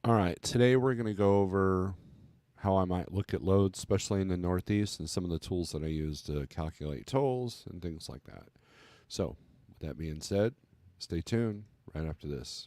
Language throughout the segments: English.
All right, today we're going to go over how I might look at loads, especially in the Northeast, and some of the tools that I use to calculate tolls and things like that. So, with that being said, stay tuned right after this.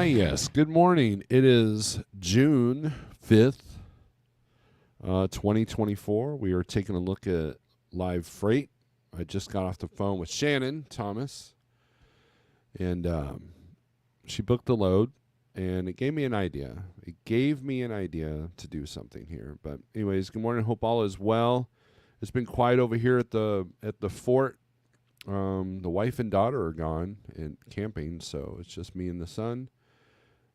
Yes, good morning. It is June 5th, 2024. We are taking a look at live freight. I just got off the phone with Shannon Thomas, and she booked the load, and it gave me an idea. It gave me an idea to do something here. But anyways, good morning. Hope all is well. It's been quiet over here at the fort. The wife and daughter are gone and camping, so it's just me and the son.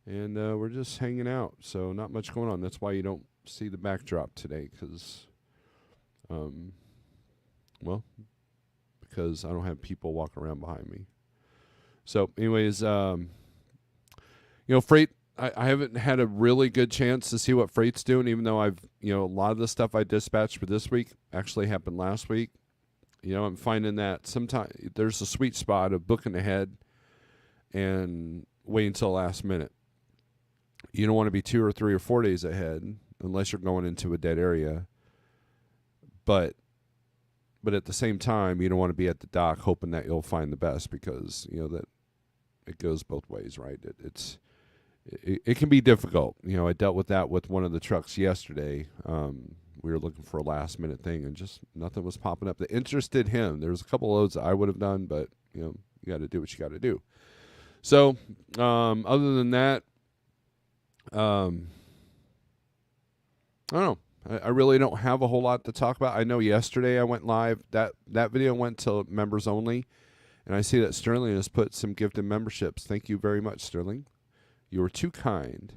And we're just hanging out, so not much going on. That's why you don't see the backdrop today, because I don't have people walking around behind me. So, anyways, freight. I haven't had a really good chance to see what freight's doing, even though a lot of the stuff I dispatched for this week actually happened last week. I'm finding that sometimes there's a sweet spot of booking ahead and waiting until the last minute. You don't want to be 2 or 3 or 4 days ahead unless you're going into a dead area. But at the same time, you don't want to be at the dock hoping that you'll find the best, because that it goes both ways, right? It can be difficult. I dealt with that with one of the trucks yesterday. We were looking for a last minute thing, and just nothing was popping up that interested him. There was a couple loads that I would have done, but you got to do what you got to do. So other than that, I don't know. I really don't have a whole lot to talk about. I know yesterday I went live. That video went to members only, and I see that Sterling has put some gifted memberships. Thank you very much, Sterling. You were too kind.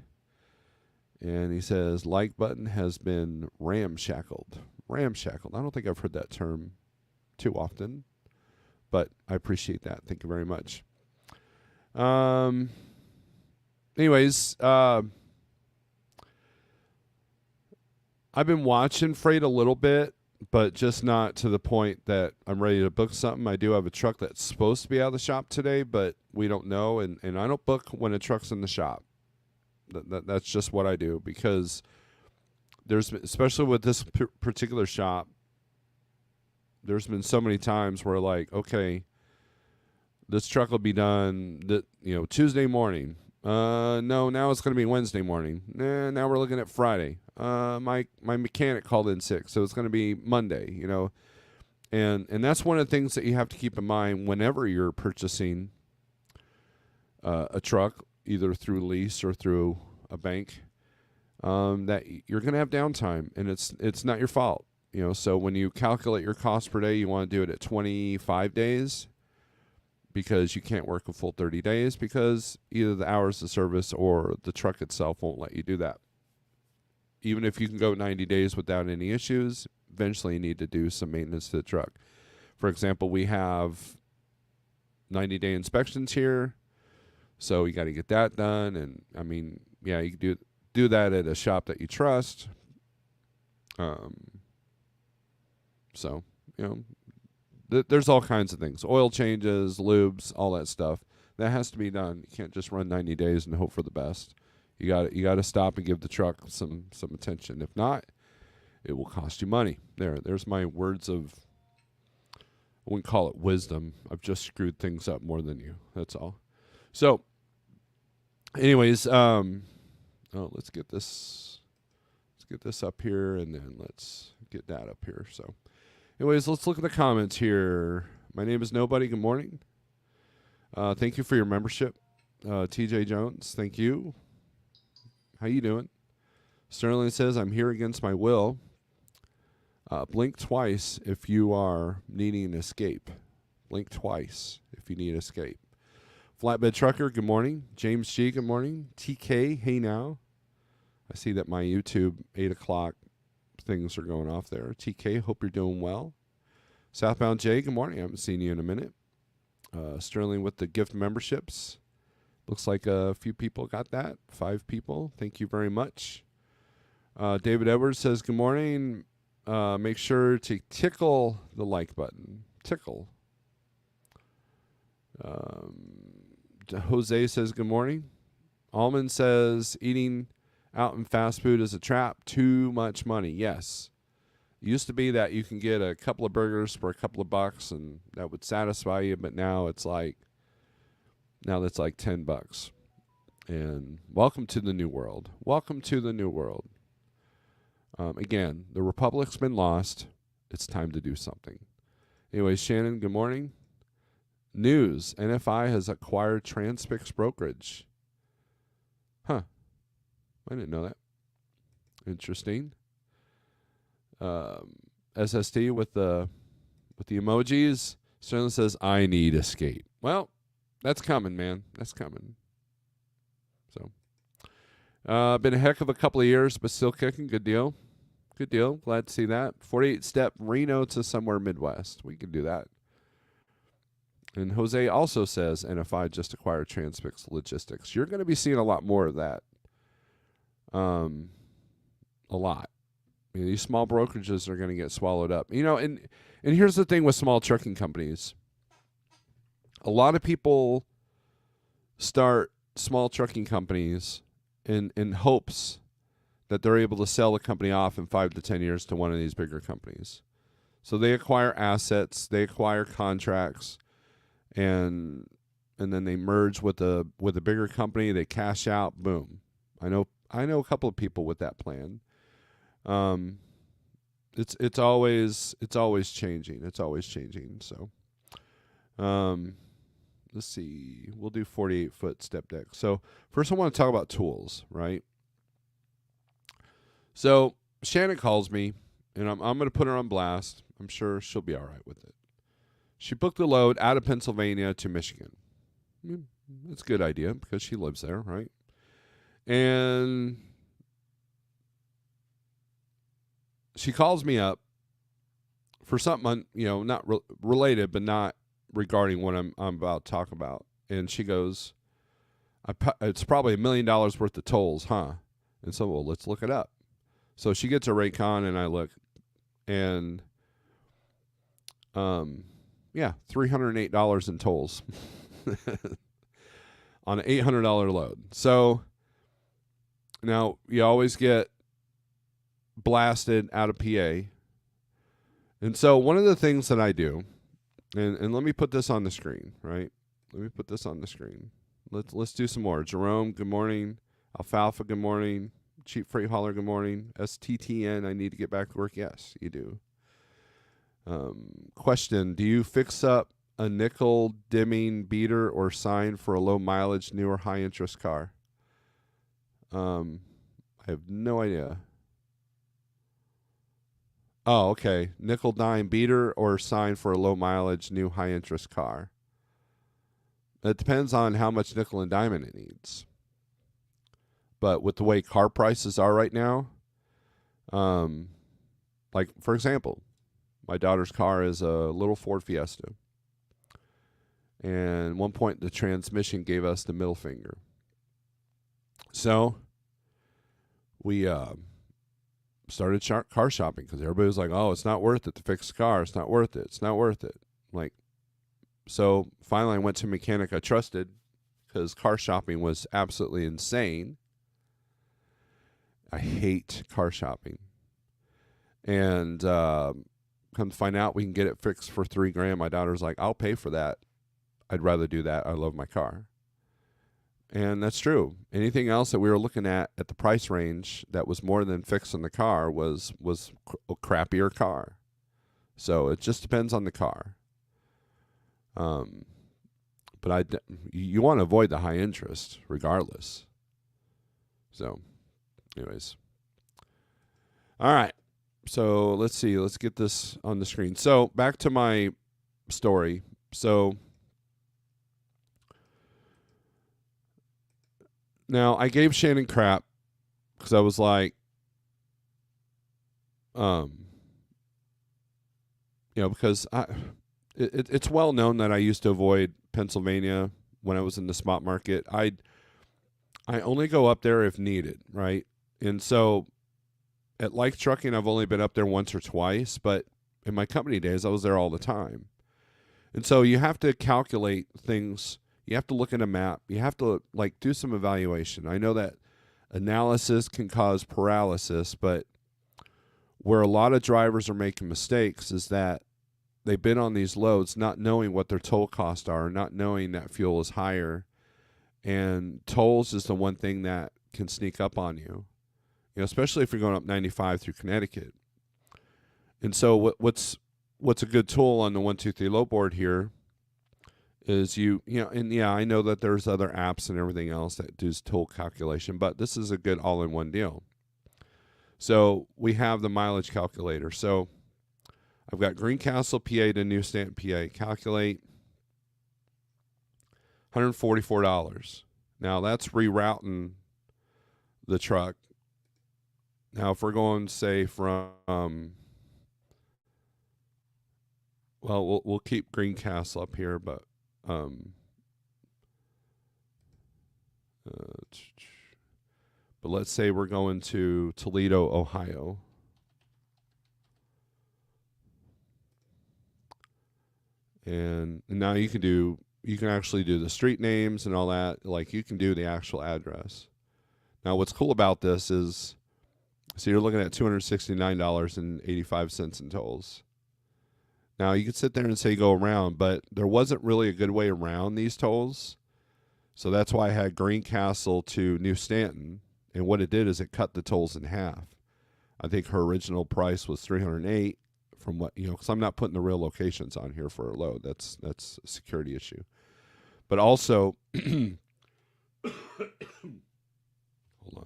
And he says, like button has been ramshackled. Ramshackled. I don't think I've heard that term too often, but I appreciate that. Thank you very much. Anyways, I've been watching freight a little bit, but just not to the point that I'm ready to book something. I do have a truck that's supposed to be out of the shop today, but we don't know, and I don't book when a truck's in the shop. That's just what I do, because there's, especially with this particular shop, there's been so many times where, like, okay, this truck will be done Tuesday morning. No, now it's going to be Wednesday morning. Now we're looking at Friday. My mechanic called in sick, so it's going to be Monday. And that's one of the things that you have to keep in mind whenever you're purchasing a truck, either through lease or through a bank, that you're going to have downtime, and it's not your fault. So when you calculate your cost per day, you want to do it at 25 days because you can't work a full 30 days because either the hours of service or the truck itself won't let you do that. Even if you can go 90 days without any issues, eventually you need to do some maintenance to the truck. For example, we have 90-day inspections here, so you got to get that done. And I mean, yeah, you can do that at a shop that you trust. So, there's all kinds of things. Oil changes, lubes, all that stuff. That has to be done. You can't just run 90 days and hope for the best. You got to stop and give the truck some attention. If not, it will cost you money. There's my words of, I wouldn't call it wisdom. I've just screwed things up more than you. That's all. So, anyways, let's get this up here, and then let's get that up here. So, anyways, let's look at the comments here. My name is Nobody. Good morning. Thank you for your membership. TJ Jones, thank you. How you doing? Sterling says, I'm here against my will. Blink twice if you are needing an escape. Blink twice if you need an escape. Flatbed Trucker, good morning. James G, good morning. TK, hey now. I see that my YouTube 8 o'clock things are going off there. TK, hope you're doing well. Southbound Jay, good morning. I haven't seen you in a minute. Sterling with the gift memberships. Looks like a few people got that. 5 people. Thank you very much. David Edwards says, good morning. Make sure to tickle the like button. Tickle. Jose says, good morning. Almond says, eating out in fast food is a trap. Too much money. Yes. It used to be that you can get a couple of burgers for a couple of bucks and that would satisfy you, but now that's like $10. And welcome to the new world. Welcome to the new world. Again, the Republic's been lost. It's time to do something. Anyways, Shannon, good morning. News. NFI has acquired Transfix Brokerage. Huh. I didn't know that. Interesting. SST with the emojis. Sterling says, I need escape. Well, that's coming, man. That's coming. So, been a heck of a couple of years, but still kicking. Good deal. Good deal. Glad to see that. 48-step Reno to somewhere Midwest. We can do that. And Jose also says NFI just acquired Transfix Logistics. You're going to be seeing a lot more of that. A lot. I mean, these small brokerages are going to get swallowed up. And here's the thing with small trucking companies. A lot of people start small trucking companies in hopes that they're able to sell the company off in 5 to 10 years to one of these bigger companies. So they acquire assets, they acquire contracts, and then they merge with a bigger company. They cash out. Boom. I know a couple of people with that plan. It's always changing. It's always changing. So, let's see. We'll do 48-foot step deck. So first, I want to talk about tools, right? So Shannon calls me, and I'm going to put her on blast. I'm sure she'll be all right with it. She booked a load out of Pennsylvania to Michigan. That's a good idea because she lives there, right? And she calls me up for something, not related, but not regarding what I'm about to talk about. And she goes, it's probably $1 million worth of tolls, huh? And so, well, let's look it up. So she gets a Raycon, and I look, and $308 in tolls on an $800 load. So now you always get blasted out of PA. And so one of the things that I do, and let me put this on the screen, right? Let me put this on the screen. Let's do some more. Jerome, good morning. Alfalfa, good morning. Cheap Freight Hauler, good morning. STTN, I need to get back to work. Yes, you do. Question: do you fix up a nickel dimming beater or sign for a low mileage, new or high interest car? I have no idea. Oh, okay. Nickel dime beater or sign for a low mileage, new high interest car. It depends on how much nickel and diamond it needs. But with the way car prices are right now, like for example, my daughter's car is a little Ford Fiesta. And at one point, the transmission gave us the middle finger. So we started car shopping because everybody was like, oh, it's not worth it to fix the car. It's not worth it. It's not worth it. Like, so finally I went to a mechanic I trusted because car shopping was absolutely insane. I hate car shopping. And come to find out we can get it fixed for $3,000. My daughter's like, I'll pay for that. I'd rather do that. I love my car. And that's true. Anything else that we were looking at the price range that was more than fixing the car was a crappier car. So it just depends on the car. But you want to avoid the high interest regardless. So, anyways. All right. So let's see. Let's get this on the screen. So back to my story. So now I gave Shannon crap because I was like, because it's well known that I used to avoid Pennsylvania when I was in the spot market. I only go up there if needed, right? And so at Like Trucking, I've only been up there once or twice, but in my company days, I was there all the time. And so you have to calculate things. You have to look at a map. You have to do some evaluation. I know that analysis can cause paralysis, but where a lot of drivers are making mistakes is that they've been on these loads not knowing what their toll costs are, not knowing that fuel is higher. And tolls is the one thing that can sneak up on you, especially if you're going up 95 through Connecticut. And so what's a good tool on the 123 load board here is I know that there's other apps and everything else that do toll calculation, but this is a good all-in-one deal. So we have the mileage calculator. So I've got Greencastle, PA to New Stanton, PA. Calculate $144. Now that's rerouting the truck. Now if we're going, say, from we'll keep Greencastle up here, but let's say we're going to Toledo, Ohio. And now you can actually do the street names and all that. Like, you can do the actual address. Now what's cool about this is, so you're looking at $269.85 in tolls. Now you could sit there and say go around, but there wasn't really a good way around these tolls. So that's why I had Greencastle to New Stanton. And what it did is it cut the tolls in half. I think her original price was $308 from what, because I'm not putting the real locations on here for a load. That's a security issue. But also, hold on.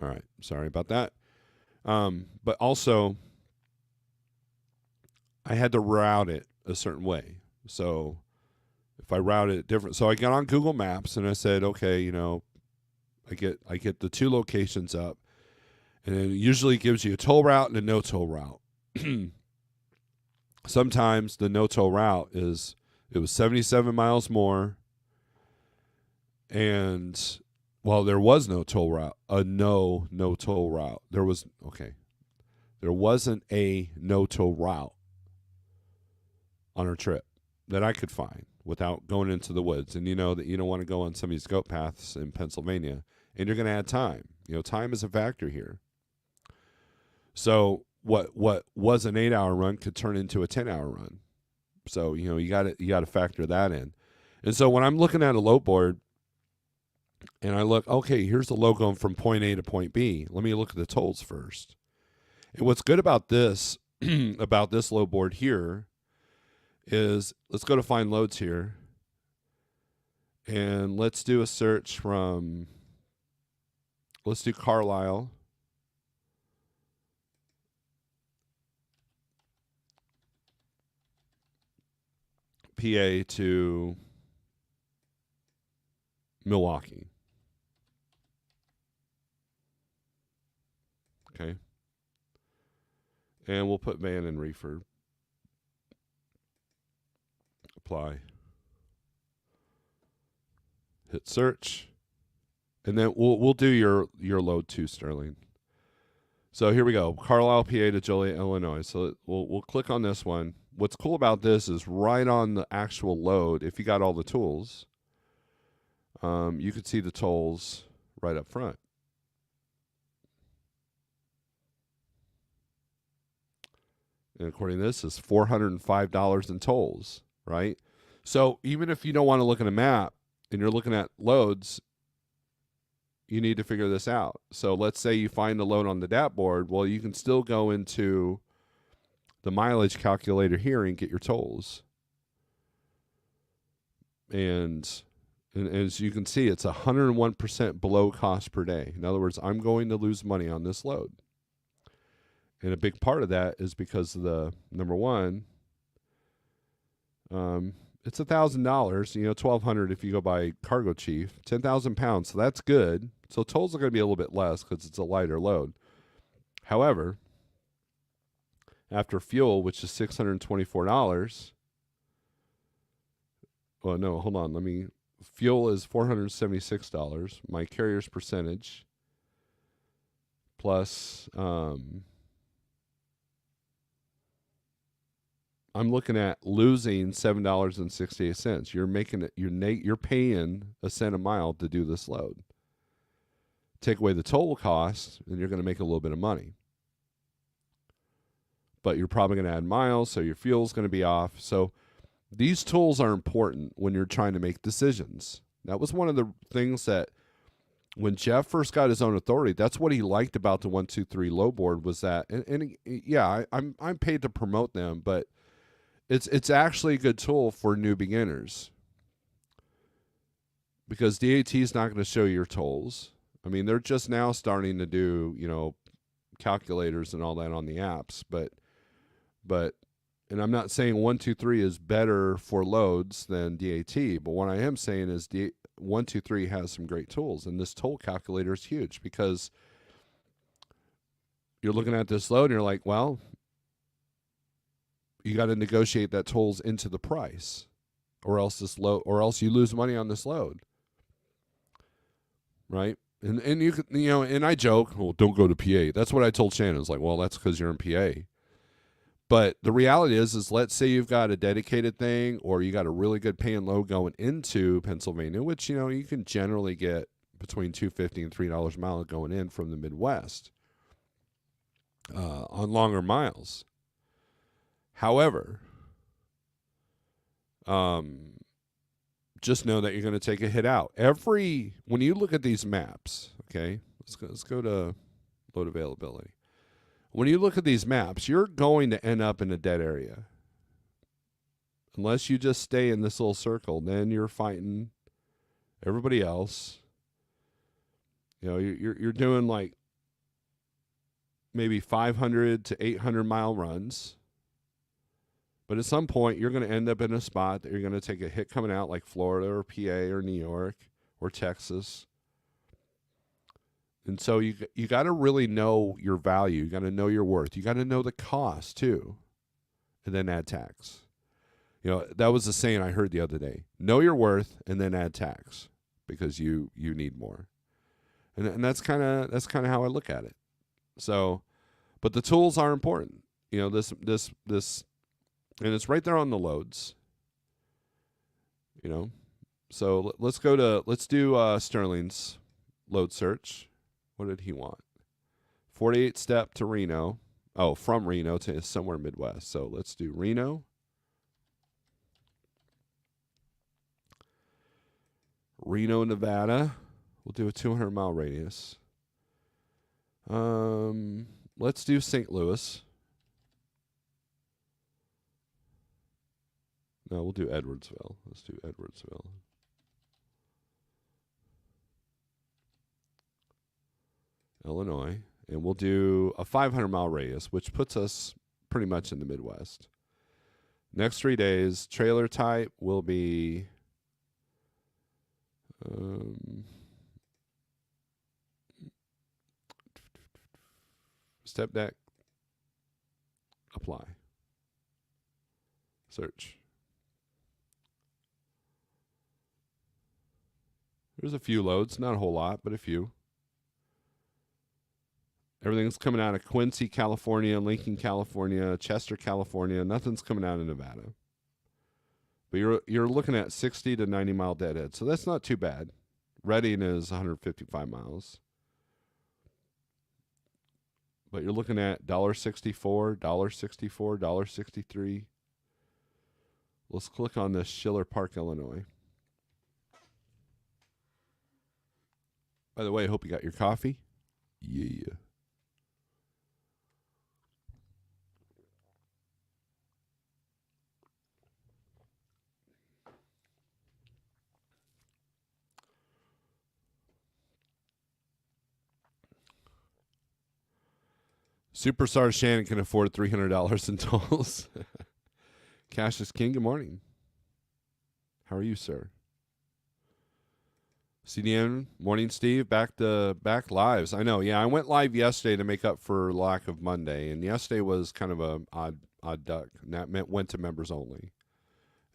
All right. Sorry about that. But also, I had to route it a certain way. So if I routed it different, so I got on Google Maps and I said, okay, I get the two locations up, and it usually gives you a toll route and a no toll route. Sometimes the no toll route it was 77 miles more, and there was no toll route, no toll route. There wasn't a no toll route on our trip that I could find without going into the woods. And you know that you don't want to go on some of these goat paths in Pennsylvania, and you're going to add time. Time is a factor here. So what was an 8-hour run could turn into a 10-hour run. So you got to factor that in. And so when I'm looking at a load board, and I look, okay, here's the load going from point A to point B. Let me look at the tolls first. And what's good about this, about this load board here, is let's go to find loads here. And let's do a search from, let's do Carlisle. PA to Milwaukee. Okay. And we'll put van and reefer. Apply. Hit search. And then we'll do your load too, Sterling. So here we go. Carlisle, PA to Joliet, Illinois. So we'll click on this one. What's cool about this is right on the actual load, if you got all the tools, you could see the tolls right up front. And according to this, is $405 in tolls, right? So even if you don't want to look at a map and you're looking at loads, you need to figure this out. So let's say you find the load on the DAT board. Well, you can still go into the mileage calculator here and get your tolls. And as you can see, it's 101% below cost per day. In other words, I'm going to lose money on this load. And a big part of that is because of the, number one, it's $1,000, $1,200 if you go by Cargo Chief, 10,000 pounds. So that's good. So tolls are going to be a little bit less because it's a lighter load. However, after fuel, which is $624, well, no, hold on. Fuel is $476. My carrier's percentage plus, I'm looking at losing $7.68. You're making it. You're paying a cent a mile to do this load. Take away the toll cost, and you're going to make a little bit of money. But you're probably going to add miles, so your fuel's going to be off. So these tools are important when you're trying to make decisions. That was one of the things that when Jeff first got his own authority, that's what he liked about the 123 low board was that. I'm paid to promote them, but it's actually a good tool for new beginners because DAT is not going to show your tolls. I mean, they're just now starting to do, calculators and all that on the apps, but and I'm not saying 123 is better for loads than DAT, but what I am saying is 123 has some great tools, and this toll calculator is huge because you're looking at this load and you're like, well, you got to negotiate that tolls into the price, or else you lose money on this load, right? And you could, and I joke, well, don't go to PA. That's what I told Shannon. It's like, well, that's because you're in PA. But the reality is let's say you've got a dedicated thing, or you got a really good paying load going into Pennsylvania, which you can generally get between $2.50 and $3 a mile going in from the Midwest on longer miles. However, just know that you're going to take a hit out. When you look at these maps, okay, let's go to load availability. When you look at these maps, you're going to end up in a dead area. Unless you just stay in this little circle, then you're fighting everybody else. You're doing like maybe 500 to 800 mile runs. But at some point, you're going to end up in a spot that you're going to take a hit coming out like Florida or PA or New York or Texas. And so you got to really know your value. You got to know your worth. You got to know the cost too, and then add tax. That was the saying I heard the other day. Know your worth and then add tax because you need more. And that's kind of how I look at it. So, but the tools are important. This and it's right there on the loads. So let's do Sterling's load search. What did he want? 48 step to Reno. Oh, from Reno to somewhere Midwest. So let's do Reno. Reno, Nevada. We'll do a 200-mile radius. Let's do St. Louis. No, we'll do Edwardsville. Let's do Edwardsville. Illinois. And we'll do a 500-mile radius, which puts us pretty much in the Midwest. Next 3 days, trailer type will be step deck. Apply. Search. There's a few loads, not a whole lot, but a few. Everything's coming out of Quincy, California, Lincoln, California, Chester, California. Nothing's coming out of Nevada. But you're looking at 60 to 90 mile deadhead, so that's not too bad. Reading is 155 miles. But you're looking at $1.64, $1.64, $1.63. Let's click on this Schiller Park, Illinois. By the way, I hope you got your coffee. Yeah. Superstar Shannon can afford $300 in tolls. Cash is king. Good morning. How are you, sir? CDN, morning, Steve. Back lives. I know. Yeah, I went live yesterday to make up for lack of Monday, and yesterday was kind of a odd duck. And that went to members only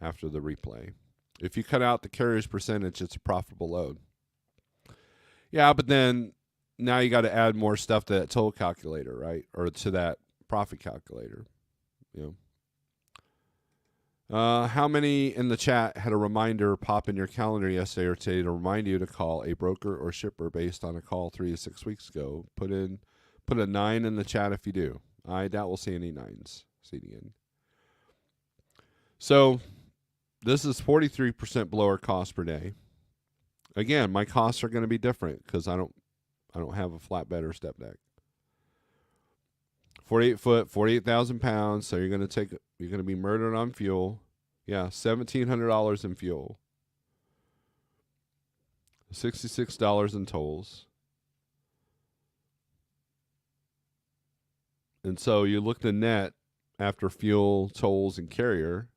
after the replay. If you cut out the carrier's percentage, it's a profitable load. Yeah, but then now you got to add more stuff to that total calculator, right? Or to that profit calculator. You know. How many in the chat had a reminder pop in your calendar yesterday or today to remind you to call a broker or shipper based on a call 3 to 6 weeks ago? Put a 9 in the chat if you do. I doubt we'll see any 9s. CDN. So this is 43% below our cost per day. Again, my costs are going to be different because I don't have a flatbed or step deck. 48 foot, 48,000 pounds. So you're going to be murdered on fuel. Yeah, $1,700 in fuel. $66 in tolls. And so you look the net after fuel, tolls, and carrier,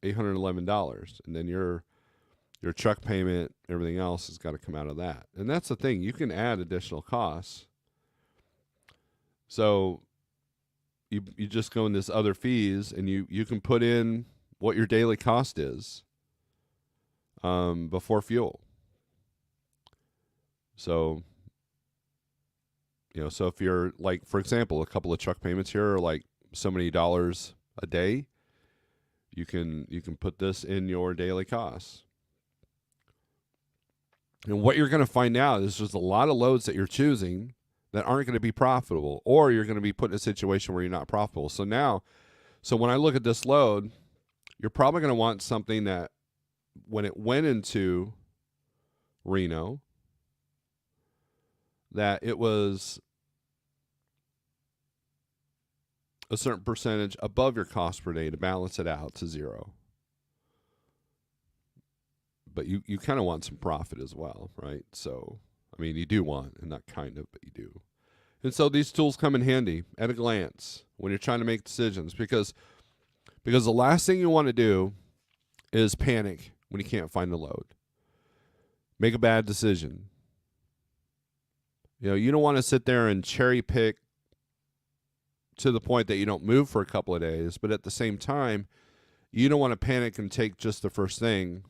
$811. And then your truck payment, everything else has got to come out of that. And that's the thing. You can add additional costs. So you just go in this other fees, and you can put in what your daily cost is before fuel. So, so if you're like, for example, a couple of truck payments here are like so many dollars a day, you can put this in your daily costs. And what you're going to find out is there's a lot of loads that you're choosing that aren't going to be profitable, or you're going to be put in a situation where you're not profitable. So when I look at this load, you're probably going to want something that when it went into Reno, that it was a certain percentage above your cost per day to balance it out to zero. But you kind of want some profit as well, right? So, I mean, you do want, and not kind of, but you do. And so these tools come in handy at a glance when you're trying to make decisions, because the last thing you want to do is panic when you can't find a load. Make a bad decision. You don't want to sit there and cherry pick to the point that you don't move for a couple of days, but at the same time, you don't want to panic and take just the first thing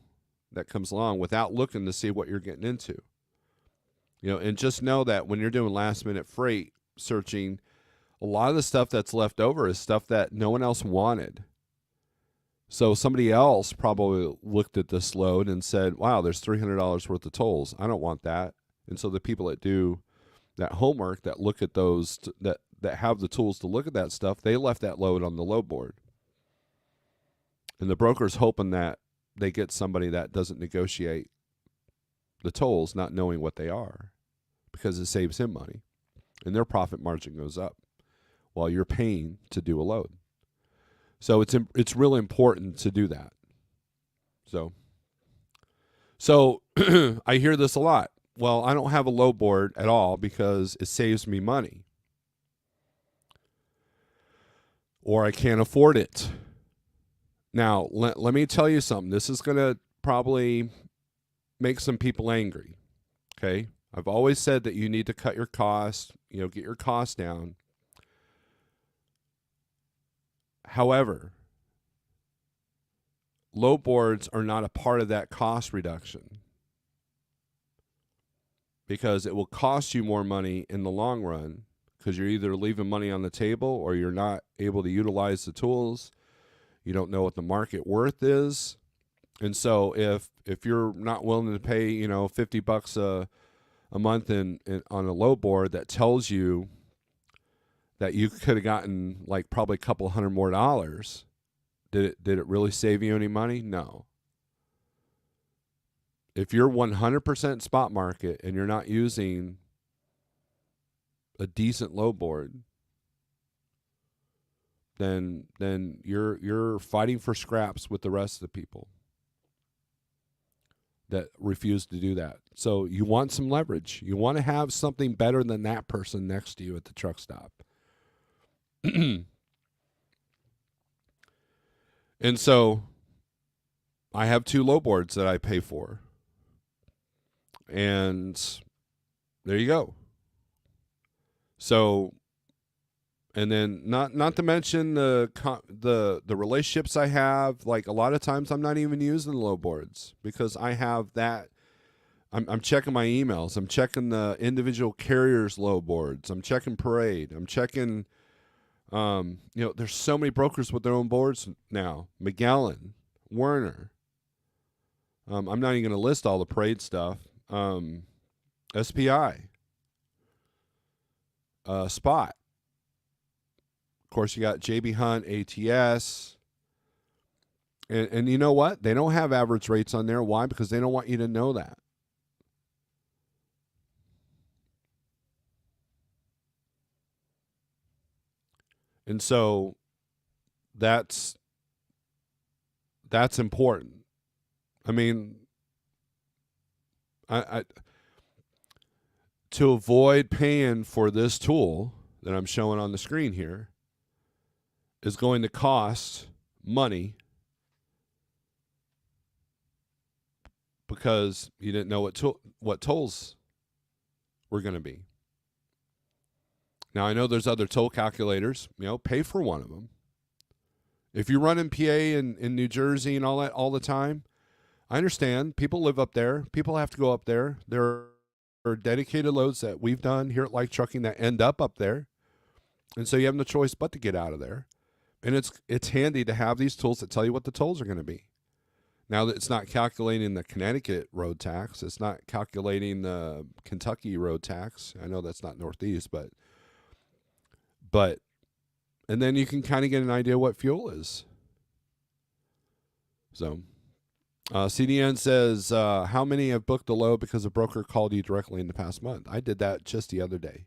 that comes along without looking to see what you're getting into. And just know that when you're doing last minute freight searching, a lot of the stuff that's left over is stuff that no one else wanted. So somebody else probably looked at this load and said, wow, there's $300 worth of tolls. I don't want that. And so the people that do that homework, that look at those, that have the tools to look at that stuff, they left that load on the load board. And the broker's hoping that they get somebody that doesn't negotiate the tolls, not knowing what they are, because it saves him money, and their profit margin goes up while you're paying to do a load. So it's really important to do that. So I hear this a lot. Well, I don't have a load board at all because it saves me money, or I can't afford it. Now, let me tell you something. This is going to probably make some people angry, okay? I've always said that you need to cut your costs, get your costs down. However, load boards are not a part of that cost reduction, because it will cost you more money in the long run, because you're either leaving money on the table or you're not able to utilize the tools. You don't know what the market worth is. And so if you're not willing to pay, $50 a month on a load board that tells you that you could have gotten like probably a couple $100 more, did it really save you any money? No. If you're 100% spot market and you're not using a decent load board, then you're fighting for scraps with the rest of the people that refuse to do that. So you want some leverage. You want to have something better than that person next to you at the truck stop. And so I have 2 load boards that I pay for. And there you go. So, and then not to mention the relationships I have. Like, a lot of times I'm not even using the load boards because I have that. I'm checking my emails. I'm checking the individual carriers' load boards. I'm checking Parade. I'm checking. There's so many brokers with their own boards now. Magellan, Werner. I'm not even going to list all the Parade stuff. SPI, Spot. Of course, you got JB Hunt, ATS. And you know what? They don't have average rates on there. Why? Because they don't want you to know that. And so that's important. I mean, I to avoid paying for this tool that I'm showing on the screen here is going to cost money because you didn't know what tolls were going to be. Now, I know there's other toll calculators. Pay for one of them. If you're running PA in New Jersey and all that all the time, I understand. People live up there. People have to go up there. There are dedicated loads that we've done here at Like Trucking that end up there. And so you have no choice but to get out of there. And it's handy to have these tools that tell you what the tolls are going to be. Now that it's not calculating the Connecticut road tax, it's not calculating the Kentucky road tax. I know that's not Northeast, but and then you can kind of get an idea what fuel is. So CDN says, how many have booked a load because a broker called you directly in the past month? I did that just the other day.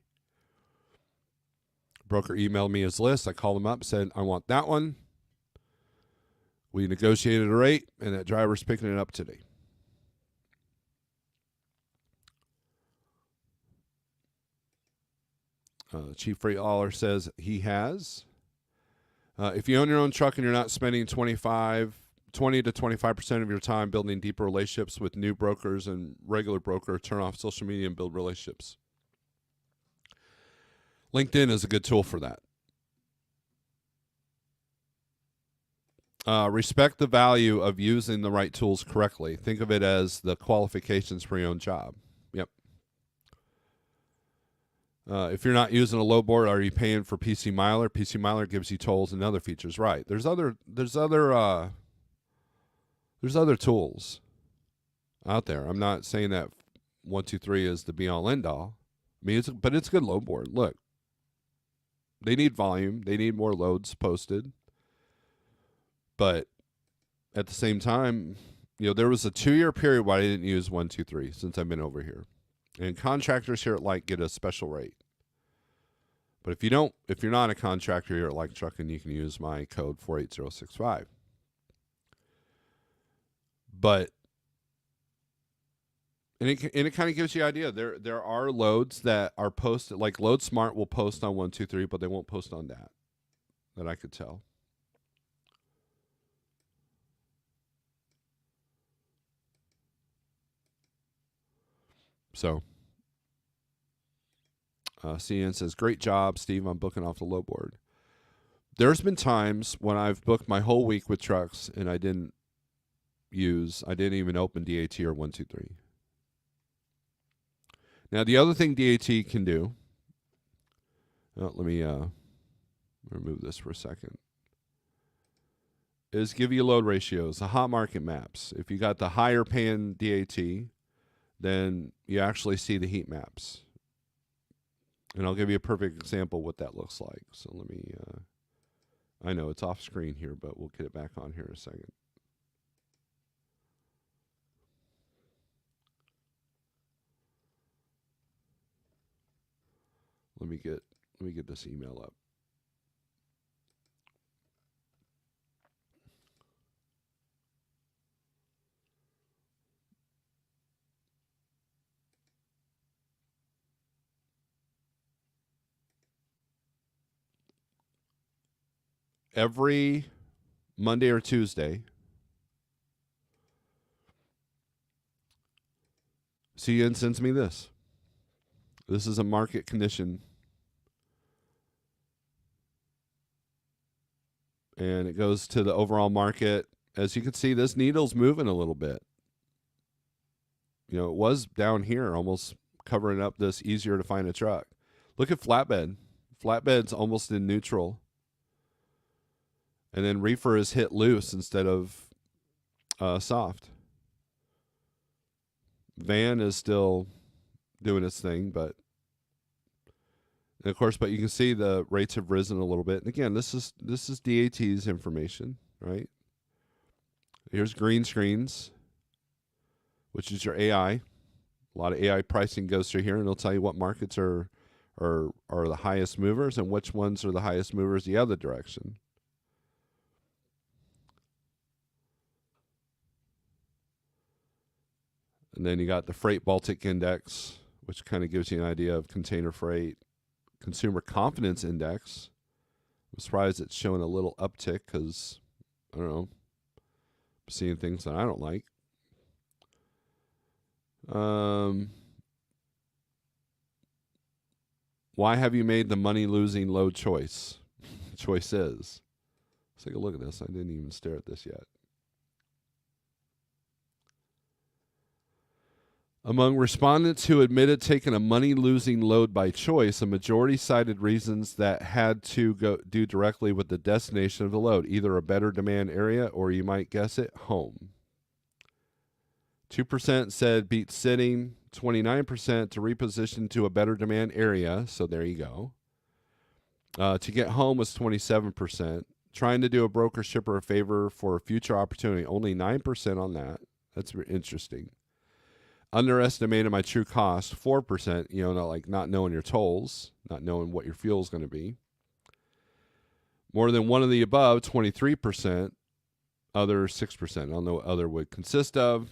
Broker emailed me his list. I called him up, said, I want that one. We negotiated a rate, and that driver's picking it up today. Chief Freight Hauler says he has. If you own your own truck and you're not spending 20 to 25% of your time building deeper relationships with new brokers and regular broker, turn off social media and build relationships. LinkedIn is a good tool for that. Respect the value of using the right tools correctly. Think of it as the qualifications for your own job. Yep. If you're not using a load board, are you paying for PC Miler? PC Miler gives you tolls and other features. Right. There's other tools out there. I'm not saying that 123 is the be all end all. I mean, but it's a good load board. Look, they need volume. They need more loads posted. But at the same time, there was a 2-year period where I didn't use 123 since I've been over here. And contractors here at Light get a special rate. But if you're not a contractor here at Light Trucking, you can use my code 48065. But and it kind of gives you an idea. There are loads that are posted, like Load Smart will post on 123, but they won't post on that I could tell. So, CN says, great job, Steve. I'm booking off the low board. There's been times when I've booked my whole week with trucks and I didn't even open DAT or 123. Now, the other thing DAT can do, let me remove this for a second, is give you load ratios, the hot market maps. If you got the higher paying DAT, then you actually see the heat maps. And I'll give you a perfect example of what that looks like. So let me, I know it's off screen here, but we'll get it back on here in a second. Let me get this email up. Every Monday or Tuesday, CN sends me this. This is a market condition. And it goes to the overall market. As you can see, this needle's moving a little bit. It was down here, almost covering up this easier to find a truck. Look at flatbed. Flatbed's almost in neutral. And then reefer is hit loose instead of soft. Van is still doing its thing, but of course, you can see the rates have risen a little bit. And again, this is DAT's information, right? Here's green screens, which is your AI. A lot of AI pricing goes through here, and it'll tell you what markets are the highest movers and which ones are the highest movers the other direction. And then you got the Freight Baltic Index, which kind of gives you an idea of container freight. Consumer Confidence Index. I'm surprised it's showing a little uptick because, I don't know, I'm seeing things that I don't like. Why have you made the money-losing load choice? Choices. Let's take a look at this. I didn't even stare at this yet. Among respondents who admitted taking a money-losing load by choice, a majority cited reasons that had to do directly with the destination of the load, either a better demand area or, you might guess it, home. 2% said beat sitting, 29% to reposition to a better demand area, so there you go. To get home was 27%. Trying to do a broker shipper a favor for a future opportunity, only 9% on that. That's interesting. Underestimated my true cost, 4%, not knowing your tolls, not knowing what your fuel is going to be. More than one of the above, 23%. Other, 6%. I don't know what other would consist of.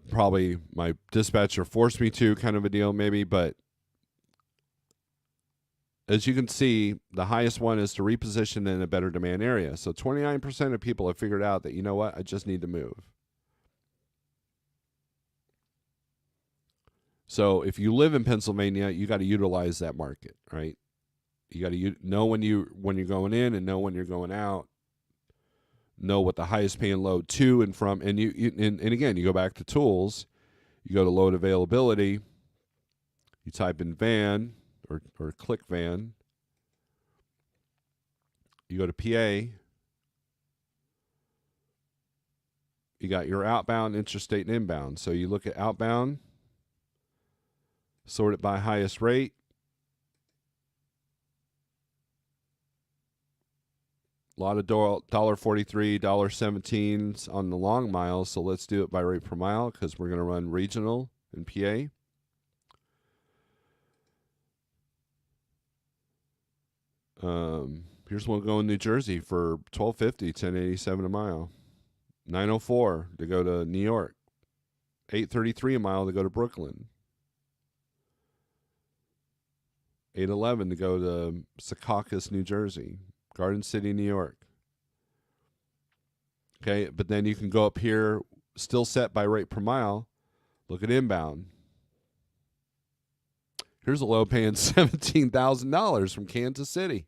Probably my dispatcher forced me to, kind of a deal maybe, but as you can see, the highest one is to reposition in a better demand area. So 29% of people have figured out that, you know what, I just need to move. So if you live in Pennsylvania, you got to utilize that market, right? You got to know when you're going in and know when you're going out. Know what the highest paying load to and from, and and again, you go back to tools, you go to load availability, you type in van or click van, you go to PA, you got your outbound, interstate, and inbound. So you look at outbound, sort it by highest rate. A lot of $1.43, $1.17 on the long miles. So let's do it by rate per mile because we're going to run regional in PA. Here's one going New Jersey for $12.50, $10.87 a mile. $9.04 to go to New York. $8.33 a mile to go to Brooklyn. $8.11 to go to Secaucus, New Jersey. Garden City, New York. Okay, but then you can go up here, still set by rate per mile. Look at inbound. Here's a load paying $17,000 from Kansas City.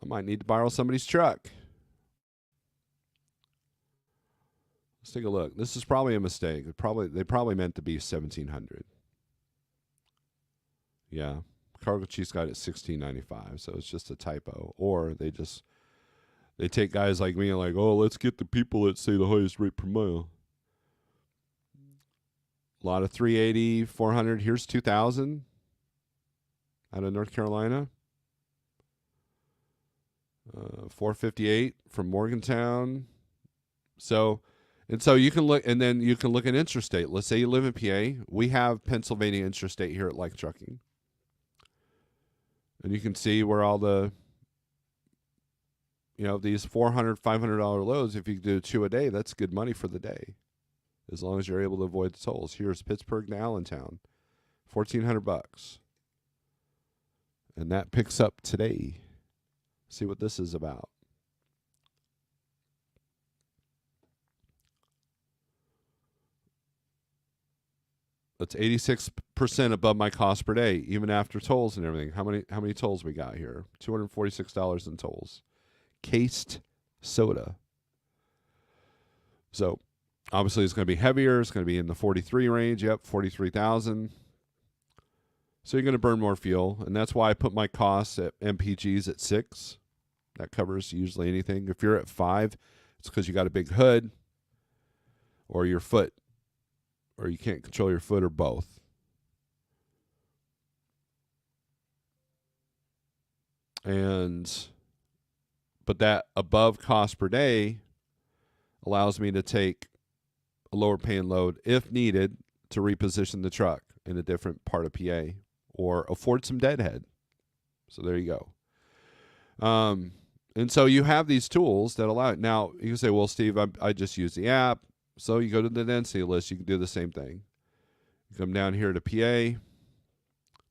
I might need to borrow somebody's truck. Let's take a look. This is probably a mistake. They probably meant to be 1,700. Yeah, Cargo Chief's got it $16.95, so it's just a typo. Or they take guys like me and like, oh, let's get the people that say the highest rate per mile. A lot of 380, 400. Here's 2,000 out of North Carolina. 458 from Morgantown. So you can look, and then you can look at intrastate. Let's say you live in PA. We have Pennsylvania intrastate here at Like Trucking. And you can see where all the, these $400, $500 loads, if you do 2 a day, that's good money for the day. As long as you're able to avoid the tolls. Here's Pittsburgh to Allentown, $1,400. And that picks up today. See what this is about. That's 86% above my cost per day, even after tolls and everything. How many tolls we got here? $246 in tolls. Cased soda. So obviously it's going to be heavier. It's going to be in the 43 range. Yep, 43,000. So you're going to burn more fuel, and that's why I put my costs at MPGs at 6. That covers usually anything. If you're at 5, it's because you got a big hood or your foot, or you can't control your foot, or both. But that above cost per day allows me to take a lower paying load if needed to reposition the truck in a different part of PA or afford some deadhead. So there you go. And so you have these tools that allow it. Now, you can say, well, Steve, I just use the app. So you go to the density list. You can do the same thing. You come down here to PA.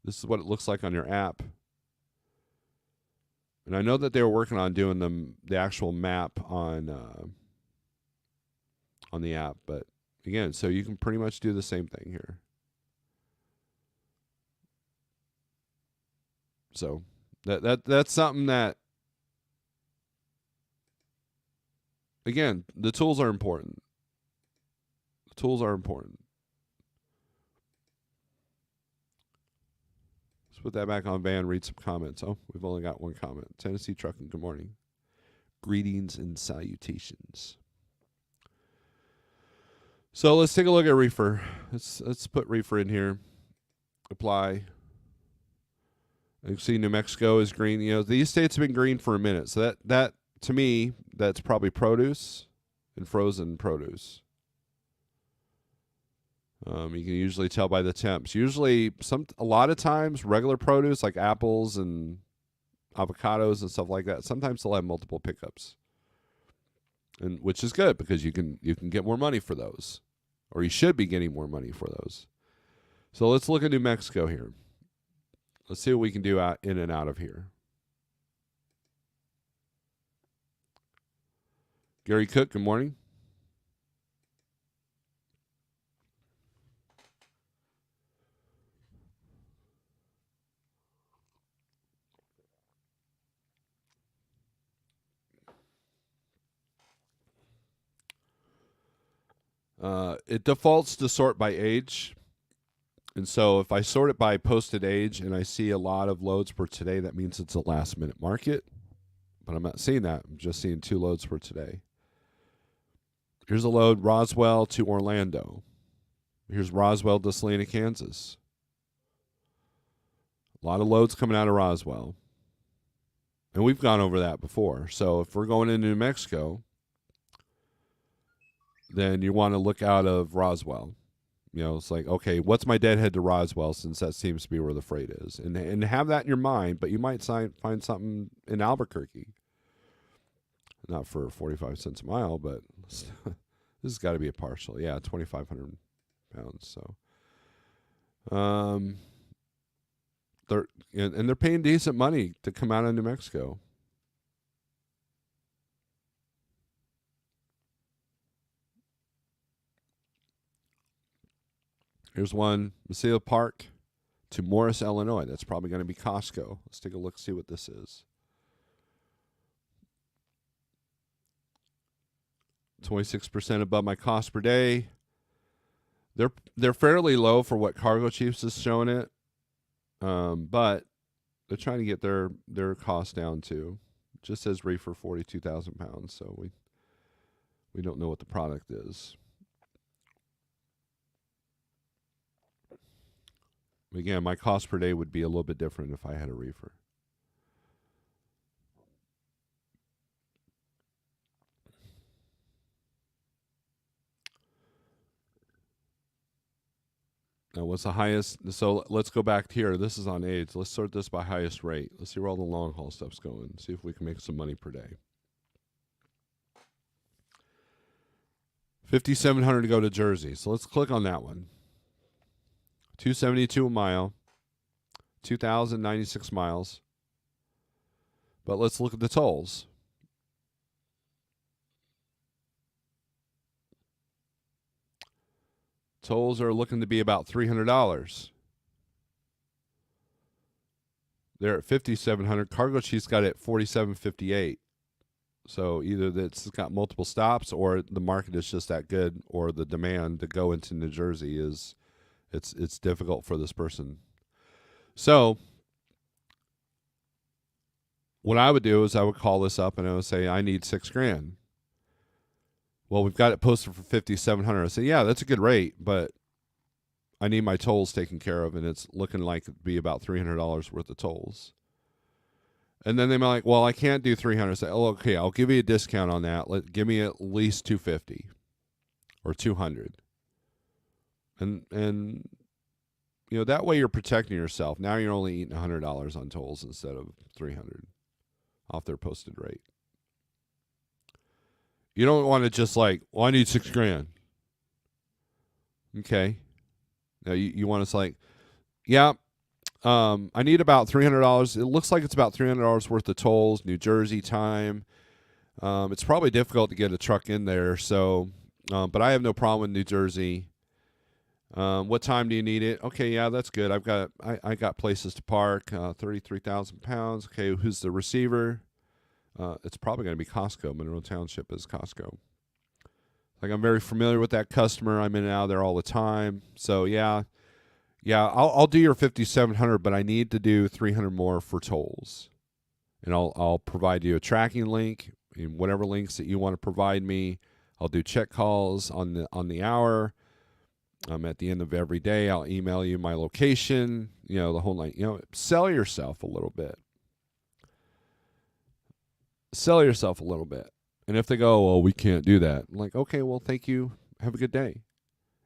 This is what it looks like on your app. And I know that they were working on doing the actual map on the app. But, again, so you can pretty much do the same thing here. So that's something that, again, the tools are important. The tools are important. Let's put that back on van, read some comments. Oh, we've only got one comment. Tennessee Trucking, good morning. Greetings and salutations. So let's take a look at reefer. Let's put reefer in here. Apply. You see New Mexico is green. These states have been green for a minute. So that to me, that's probably produce and frozen produce. You can usually tell by the temps. Usually, a lot of times, regular produce like apples and avocados and stuff like that, sometimes they'll have multiple pickups, and which is good because you can get more money for those, or you should be getting more money for those. So let's look at New Mexico here. Let's see what we can do in and out of here. Gary Cook, good morning. It defaults to sort by age. And so if I sort it by posted age and I see a lot of loads per today, that means it's a last minute market. But I'm not seeing that. I'm just seeing 2 loads per today. Here's a load, Roswell to Orlando. Here's Roswell to Salina, Kansas. A lot of loads coming out of Roswell. And we've gone over that before. So if we're going into New Mexico, then you want to look out of Roswell. It's like, okay, what's my deadhead to Roswell, since that seems to be where the freight is, and have that in your mind. But you might find something in Albuquerque, not for 45 cents a mile, but this has got to be a partial. Yeah, 2,500 pounds. So, they're paying decent money to come out of New Mexico. Here's one, Mesilla Park to Morris, Illinois. That's probably going to be Costco. Let's take a look, see what this is. 26% above my cost per day. They're fairly low for what Cargo Chiefs is showing it, but they're trying to get their cost down too. It just says reefer 42,000 pounds, so we don't know what the product is. Again, my cost per day would be a little bit different if I had a reefer. Now, what's the highest? So let's go back here. This is on age. Let's sort this by highest rate. Let's see where all the long haul stuff's going. See if we can make some money per day. 5,700 to go to Jersey. So let's click on that one. 272 a mile, 2,096 miles. But let's look at the tolls. Tolls are looking to be about $300. They're at 5,700. Cargo Chief's got it at 4,758. So either it's got multiple stops, or the market is just that good, or the demand to go into New Jersey is it's difficult for this person. So what I would do is I would call this up and I would say, I need $6,000. Well, we've got it posted for 5,700. I say, yeah, that's a good rate, but I need my tolls taken care of, and it's looking like it'd be about $300 worth of tolls. And then they might like, well, I can't do 300. Say, oh, okay, I'll give you a discount on that. Give me at least 250 or 200. And that way you're protecting yourself. Now you're only eating $100 on tolls instead of 300 off their posted rate. You don't want to just like, well, I need $6,000. Okay. Now you want to like, yeah, I need about $300. It looks like it's about $300 worth of tolls, New Jersey time. It's probably difficult to get a truck in there. So, but I have no problem with New Jersey. What time do you need it? Okay, yeah, that's good. I got places to park. 33,000 pounds. Okay, who's the receiver? It's probably going to be Costco. Monroe Township is Costco. Like, I'm very familiar with that customer. I'm in and out of there all the time. So yeah, I'll do your 5,700, but I need to do 300 more for tolls, and I'll provide you a tracking link and whatever links that you want to provide me. I'll do check calls on the hour. At the end of every day, I'll email you my location. The whole night. Sell yourself a little bit. Sell yourself a little bit. And if they go, well, we can't do that. I'm like, okay, well, thank you. Have a good day.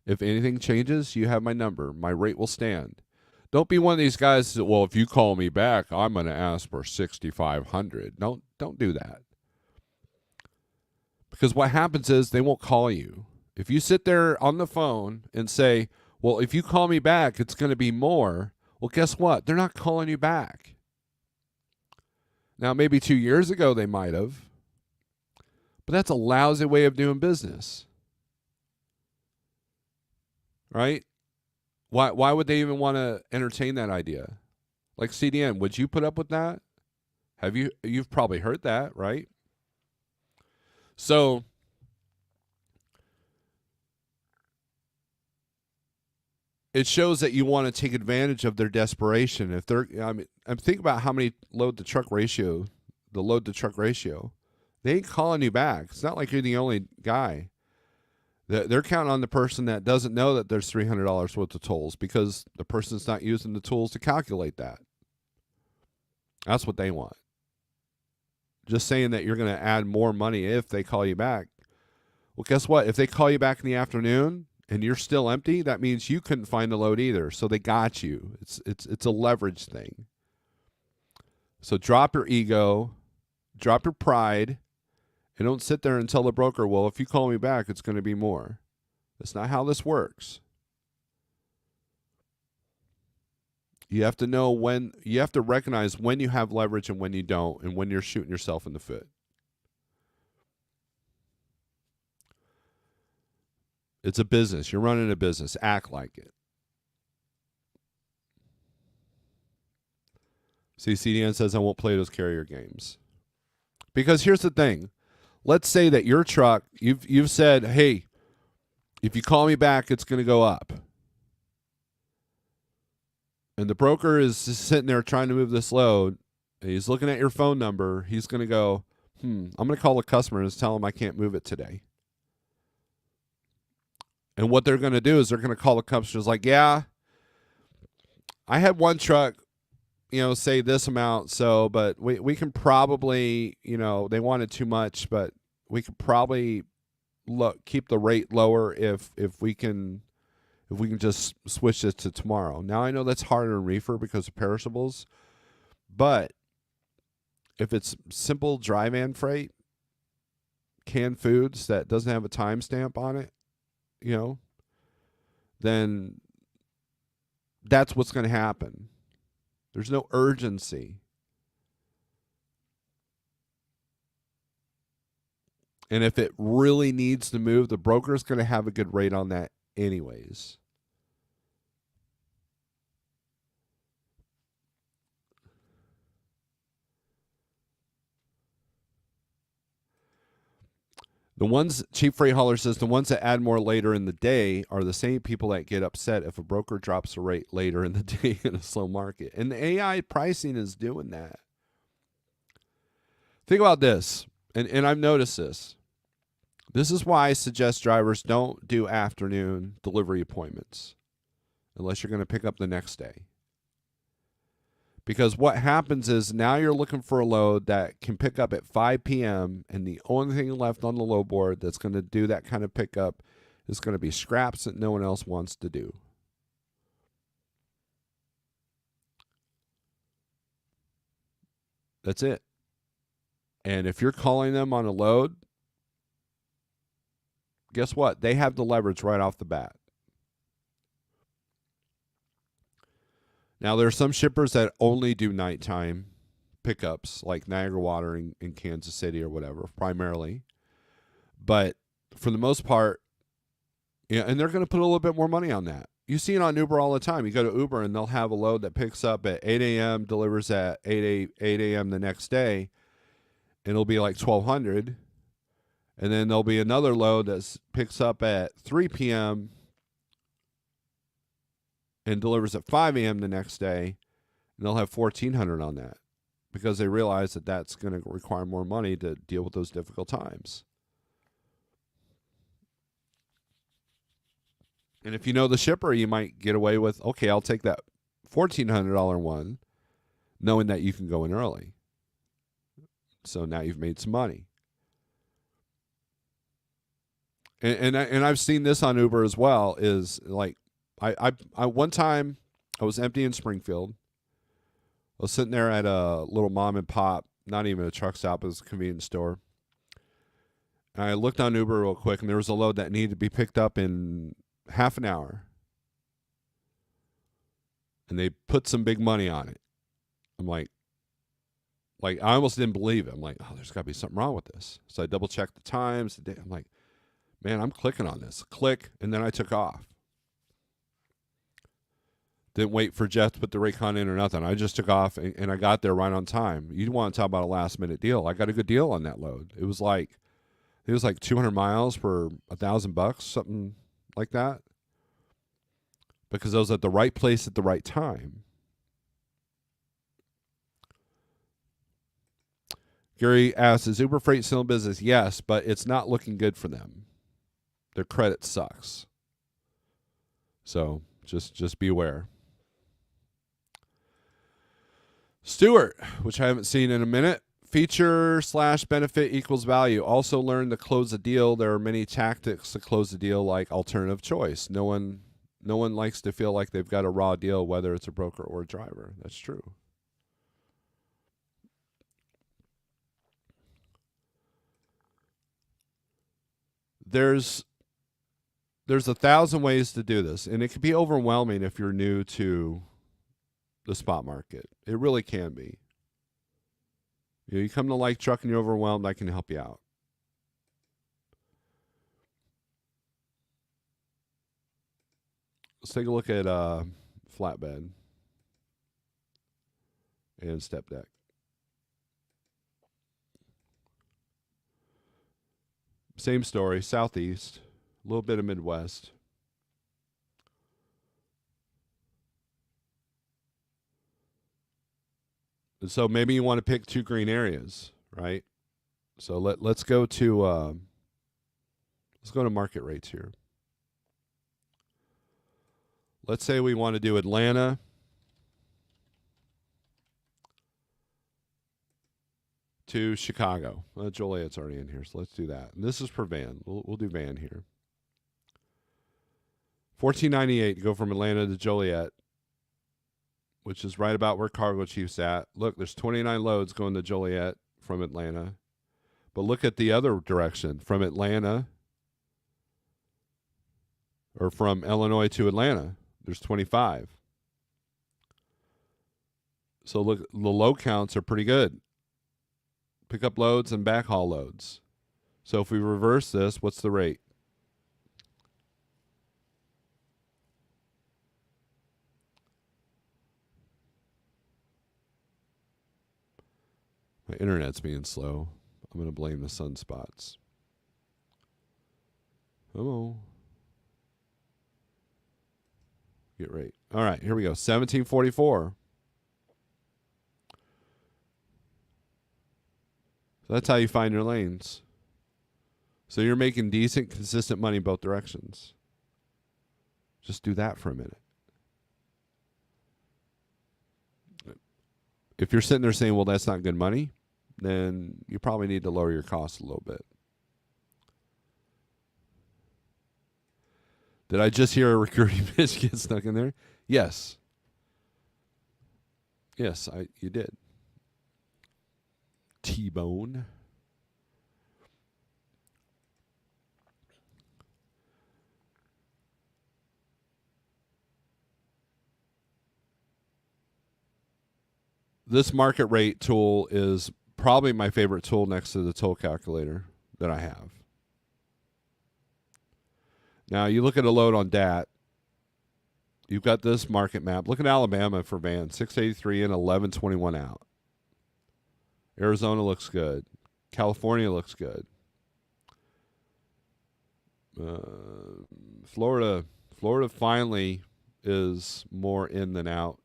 If anything changes, you have my number. My rate will stand. Don't be one of these guys that, well, if you call me back, I'm going to ask for $6,500. Don't do that. Because what happens is they won't call you. If you sit there on the phone and say, well, if you call me back, it's going to be more. Well, guess what? They're not calling you back. Now, maybe 2 years ago they might have. But that's a lousy way of doing business. Right? Why would they even want to entertain that idea? Like CDN, would you put up with that? You've probably heard that, right? So it shows that you want to take advantage of their desperation. If I'm thinking about how many load to truck ratio. They ain't calling you back. It's not like you're the only guy. They're counting on the person that doesn't know that there's $300 worth of tolls, because the person's not using the tools to calculate that. That's what they want. just saying that you're going to add more money if they call you back. Well, guess what? If they call you back in the afternoon and you're still empty, that means you couldn't find the load either. So they got you. It's a leverage thing. So drop your ego, drop your pride, and don't sit there and tell the broker, well, if you call me back, it's going to be more. That's not how this works. You have to know when, you have to recognize when you have leverage and when you don't, and when you're shooting yourself in the foot. It's a business. You're running a business. Act like it. See, CDN says, I won't play those carrier games. Because here's the thing. Let's say that your truck, you've said, hey, if you call me back, it's going to go up. And the broker is just sitting there trying to move this load. And he's looking at your phone number. He's going to go, I'm going to call the customer and tell him I can't move it today. And what they're going to do is they're going to call the customer like, yeah, I had one truck, say this amount. So, but we can probably, they wanted too much, but we could probably keep the rate lower if we can just switch this to tomorrow. Now I know that's harder in reefer because of perishables, but if it's simple dry van freight, canned foods that doesn't have a timestamp on it, then that's what's going to happen. There's no urgency. And if it really needs to move, the broker's going to have a good rate on that anyways. The ones, Cheap Freight Hauler says, the ones that add more later in the day are the same people that get upset if a broker drops a rate later in the day in a slow market. And the AI pricing is doing that. Think about this, and I've noticed this. This is why I suggest drivers don't do afternoon delivery appointments unless you're going to pick up the next day. Because what happens is now you're looking for a load that can pick up at 5 p.m. and the only thing left on the load board that's going to do that kind of pickup is going to be scraps that no one else wants to do. That's it. And if you're calling them on a load, guess what? They have the leverage right off the bat. Now, there are some shippers that only do nighttime pickups, like Niagara Water in Kansas City or whatever, primarily. But for the most part, and they're going to put a little bit more money on that. You see it on Uber all the time. You go to Uber, and they'll have a load that picks up at 8 a.m., delivers at 8 a.m. the next day, and it'll be like $1,200. And then there'll be another load that picks up at 3 p.m., and delivers at 5 a.m. the next day, and they'll have $1,400 on that because they realize that that's going to require more money to deal with those difficult times. And if you know the shipper, you might get away with, okay, I'll take that $1,400 one, knowing that you can go in early. So now you've made some money. And I've seen this on Uber as well, is like, I one time I was empty in Springfield. I was sitting there at a little mom and pop, not even a truck stop, it was a convenience store. And I looked on Uber real quick, and there was a load that needed to be picked up in half an hour. And they put some big money on it. I'm like I almost didn't believe it. I'm like, oh, there's got to be something wrong with this. So I double checked the times. I'm like, man, I'm clicking on this. Click, and then I took off. Didn't wait for Jeff to put the Raycon in or nothing. I just took off, and I got there right on time. You want to talk about a last-minute deal. I got a good deal on that load. It was like 200 miles for $1,000, something like that, because I was at the right place at the right time. Gary asks, is Uber Freight still in business? Yes, but it's not looking good for them. Their credit sucks. So just be aware. Stuart, which I haven't seen in a minute, Feature / benefit equals value. Also learn to close a deal. There are many tactics to close a deal, like alternative choice. No one likes to feel like they've got a raw deal, whether it's a broker or a driver. That's true. There's 1,000 ways to do this, and it can be overwhelming if you're new to the spot market. It really can be. You come to like truck and you're overwhelmed, I can help you out. Let's take a look at flatbed and step deck. Same story, southeast, a little bit of Midwest. And so maybe you want to pick 2 green areas, right? So let's go to market rates here. Let's say we want to do Atlanta to Chicago. Joliet's already in here, so let's do that. And this is per van. We'll do van here. $14.98 to go from Atlanta to Joliet, which is right about where Cargo Chief's at. Look, there's 29 loads going to Joliet from Atlanta. But look at the other direction, from Atlanta, or from Illinois to Atlanta. There's 25. So look, the load counts are pretty good. Pickup loads and backhaul loads. So if we reverse this, what's the rate? My internet's being slow. I'm going to blame the sunspots. Oh. Get rate. All right, here we go. 1744. So that's how you find your lanes. So you're making decent, consistent money both directions. Just do that for a minute. If you're sitting there saying, well, that's not good money, then you probably need to lower your costs a little bit. Did I just hear a recruiting pitch get stuck in there? Yes. Yes, you did. T-Bone. This market rate tool is probably my favorite tool next to the toll calculator that I have. Now, you look at a load on DAT. You've got this market map. Look at Alabama for van, 683 and 1121 out. Arizona looks good. California looks good. Florida finally is more in than out.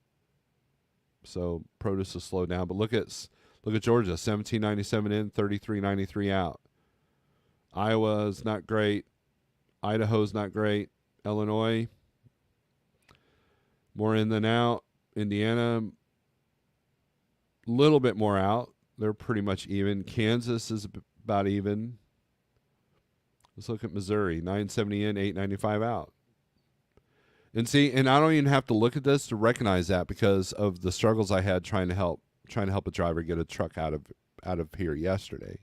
So produce has slowed down. But look at Georgia, 1797 in, 3393 out. Iowa's not great. Idaho's not great. Illinois, more in than out. Indiana, a little bit more out. They're pretty much even. Kansas is about even. Let's look at Missouri, 970 in, 895 out. And see, and I don't even have to look at this to recognize that because of the struggles I had trying to help a driver get a truck out of here yesterday.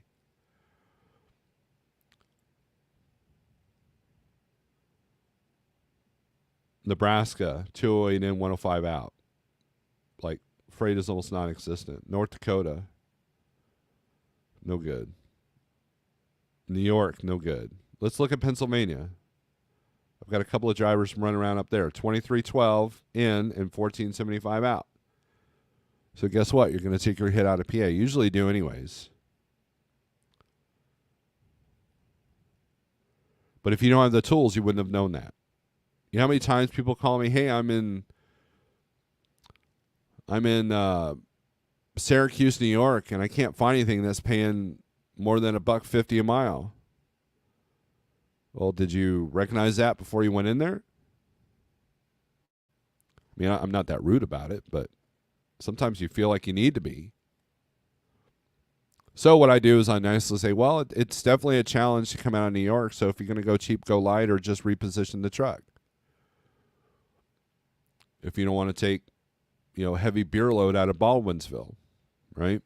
Nebraska, 208 in, 105 out. Like, freight is almost non-existent. North Dakota, no good. New York, no good. Let's look at Pennsylvania. I've got a couple of drivers running around up there. 2312 in and 1475 out. So guess what? You're going to take your hit out of PA. Usually do anyways. But if you don't have the tools, you wouldn't have known that. You know how many times people call me, hey, I'm in Syracuse, New York, and I can't find anything that's paying more than $1.50 a mile. Well, did you recognize that before you went in there? I mean, I'm not that rude about it, but sometimes you feel like you need to be. So what I do is I nicely say, well, it's definitely a challenge to come out of New York. So if you're going to go cheap, go light, or just reposition the truck. If you don't want to take, heavy beer load out of Baldwinsville, right?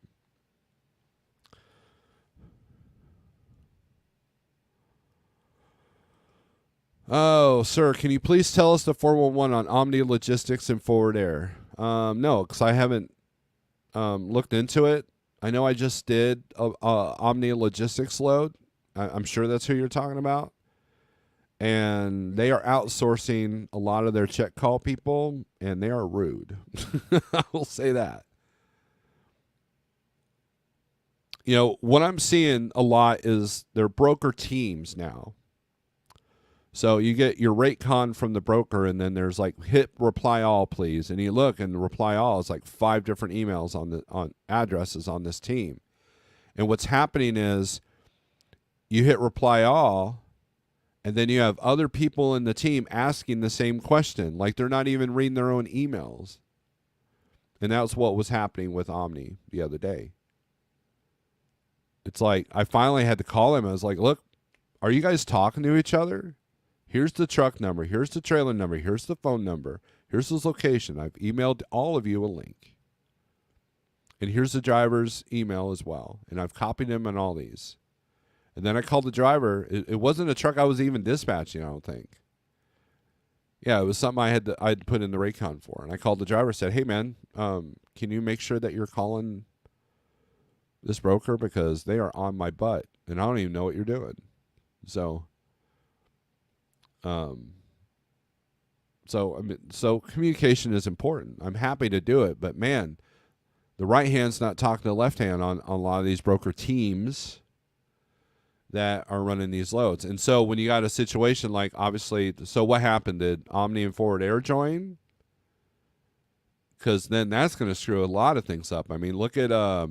Oh, sir, can you please tell us the 411 on Omni Logistics and Forward Air? No, because I haven't looked into it. I know I just did a Omni Logistics load. I'm sure that's who you're talking about. And they are outsourcing a lot of their check call people, and they are rude. I will say that. What I'm seeing a lot is their broker teams now. So you get your rate con from the broker, and then there's like hit reply all, please. And you look, and the reply all is like 5 different emails on addresses on this team. And what's happening is you hit reply all, and then you have other people in the team asking the same question, like they're not even reading their own emails. And that's what was happening with Omni the other day. It's like I finally had to call him. I was like, look, are you guys talking to each other? Here's the truck number. Here's the trailer number. Here's the phone number. Here's his location. I've emailed all of you a link. And here's the driver's email as well. And I've copied him on all these. And then I called the driver. It wasn't a truck I was even dispatching, I don't think. Yeah, it was something I'd put in the Raycon for. And I called the driver and said, hey, man, can you make sure that you're calling this broker? Because they are on my butt. And I don't even know what you're doing. So communication is important. I'm happy to do it, but man, the right hand's not talking to the left hand on a lot of these broker teams that are running these loads. And so when you got a situation like, obviously, so what happened? Did Omni and Forward Air join? Because then that's going to screw a lot of things up. I mean, look at, I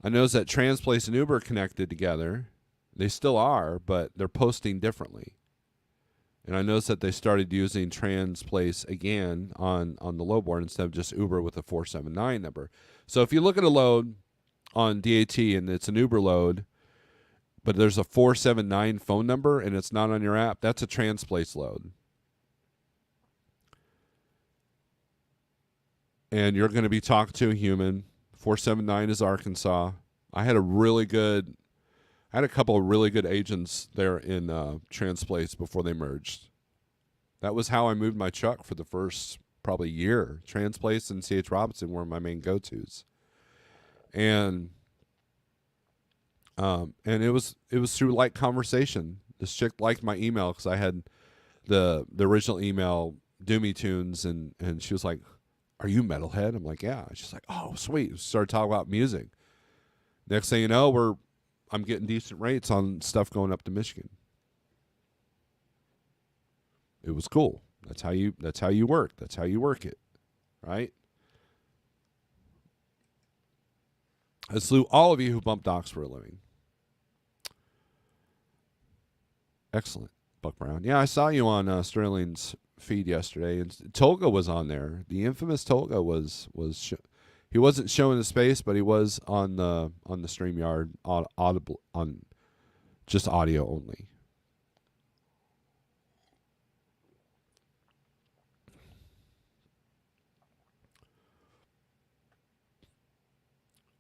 noticed that Transplace and Uber connected together. They still are, but they're posting differently. And I noticed that they started using Transplace again on the load board instead of just Uber with a 479 number. So if you look at a load on DAT and it's an Uber load, but there's a 479 phone number and it's not on your app, that's a Transplace load. And you're going to be talking to a human. 479 is Arkansas. I had a couple of really good agents there in Transplace before they merged. That was how I moved my truck for the first probably year. Transplace and C.H. Robinson were my main go-tos. And it was through like conversation. This chick liked my email because I had the original email, Doomy Tunes, and she was like, are you metalhead? I'm like, yeah. She's like, oh, sweet. We started talking about music. Next thing you know, I'm getting decent rates on stuff going up to Michigan. It was cool. That's how you work. That's how you work it, right? I salute all of you who bump docks for a living. Excellent, Buck Brown. Yeah, I saw you on Sterling's feed yesterday, and Tolga was on there. The infamous Tolga was he wasn't showing his face, but he was on the StreamYard audible on just audio only.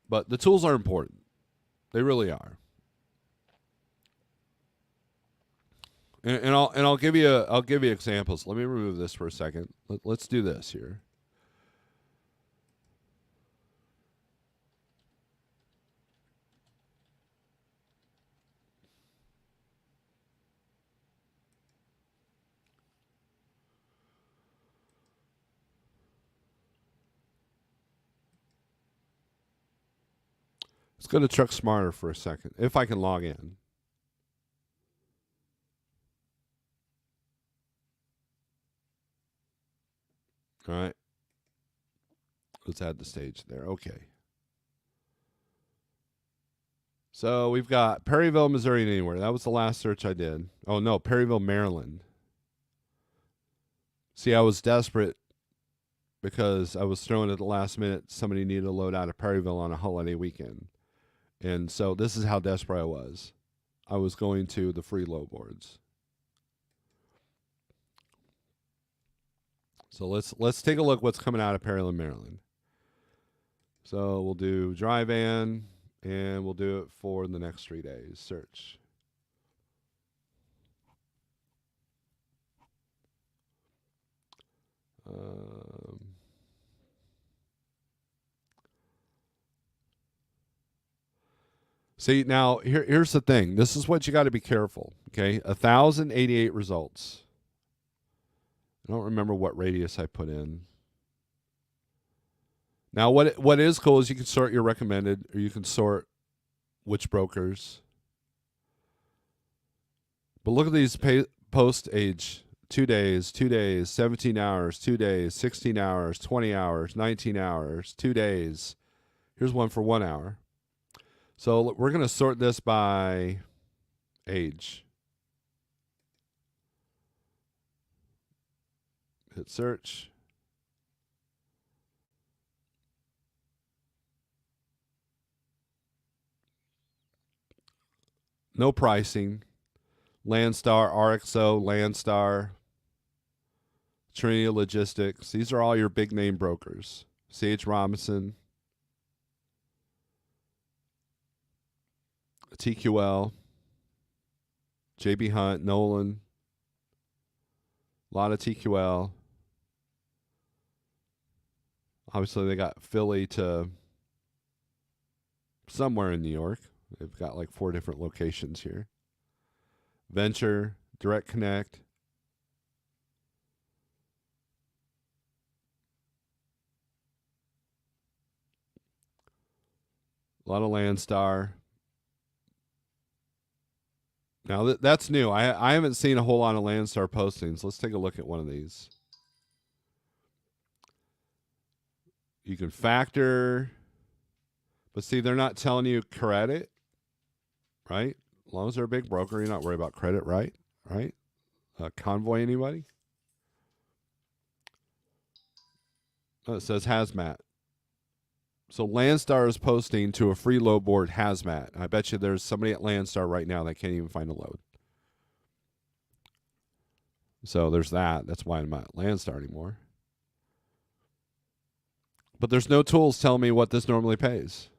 But the tools are important. They really are. And I'll give you examples. Let me remove this for a second. Let's do this here. Let's go to Truck Smarter for a second, if I can log in. All right. Let's add the stage there. Okay. So we've got Perryville, Missouri, anywhere. That was the last search I did. Oh, no, Perryville, Maryland. See, I was desperate because I was throwing at the last minute. Somebody needed a load out of Perryville on a holiday weekend. And so this is how desperate I was. I was going to the free low boards. So let's take a look what's coming out of Pearland, Maryland. So we'll do dry van, and we'll do it for the next 3 days. Search. See, now here's the thing. This is what you got to be careful. Okay, 1,088 results. I don't remember what radius I put in. Now, what is cool is you can sort your recommended, or you can sort which brokers. But look at these post age: 2 days, 2 days, 17 hours, 2 days, 16 hours, 20 hours, 19 hours, 2 days. Here's one for 1 hour. So we're going to sort this by age. Hit search. No pricing. Landstar, RXO, Landstar, Trinity Logistics. These are all your big name brokers. C.H. Robinson, TQL, JB Hunt, Nolan. A lot of TQL. Obviously, they got Philly to somewhere in New York. They've got like 4 different locations here. Venture, Direct Connect. A lot of Landstar. Now, that's new. I haven't seen a whole lot of Landstar postings. Let's take a look at one of these. You can factor, but see, they're not telling you credit, right? As long as they're a big broker, you're not worried about credit, right? Right? Convoy anybody? Oh, it says hazmat. So Landstar is posting to a free load board hazmat. I bet you there's somebody at Landstar right now that can't even find a load. So there's that. That's why I'm not at Landstar anymore. But there's no tools telling me what this normally pays.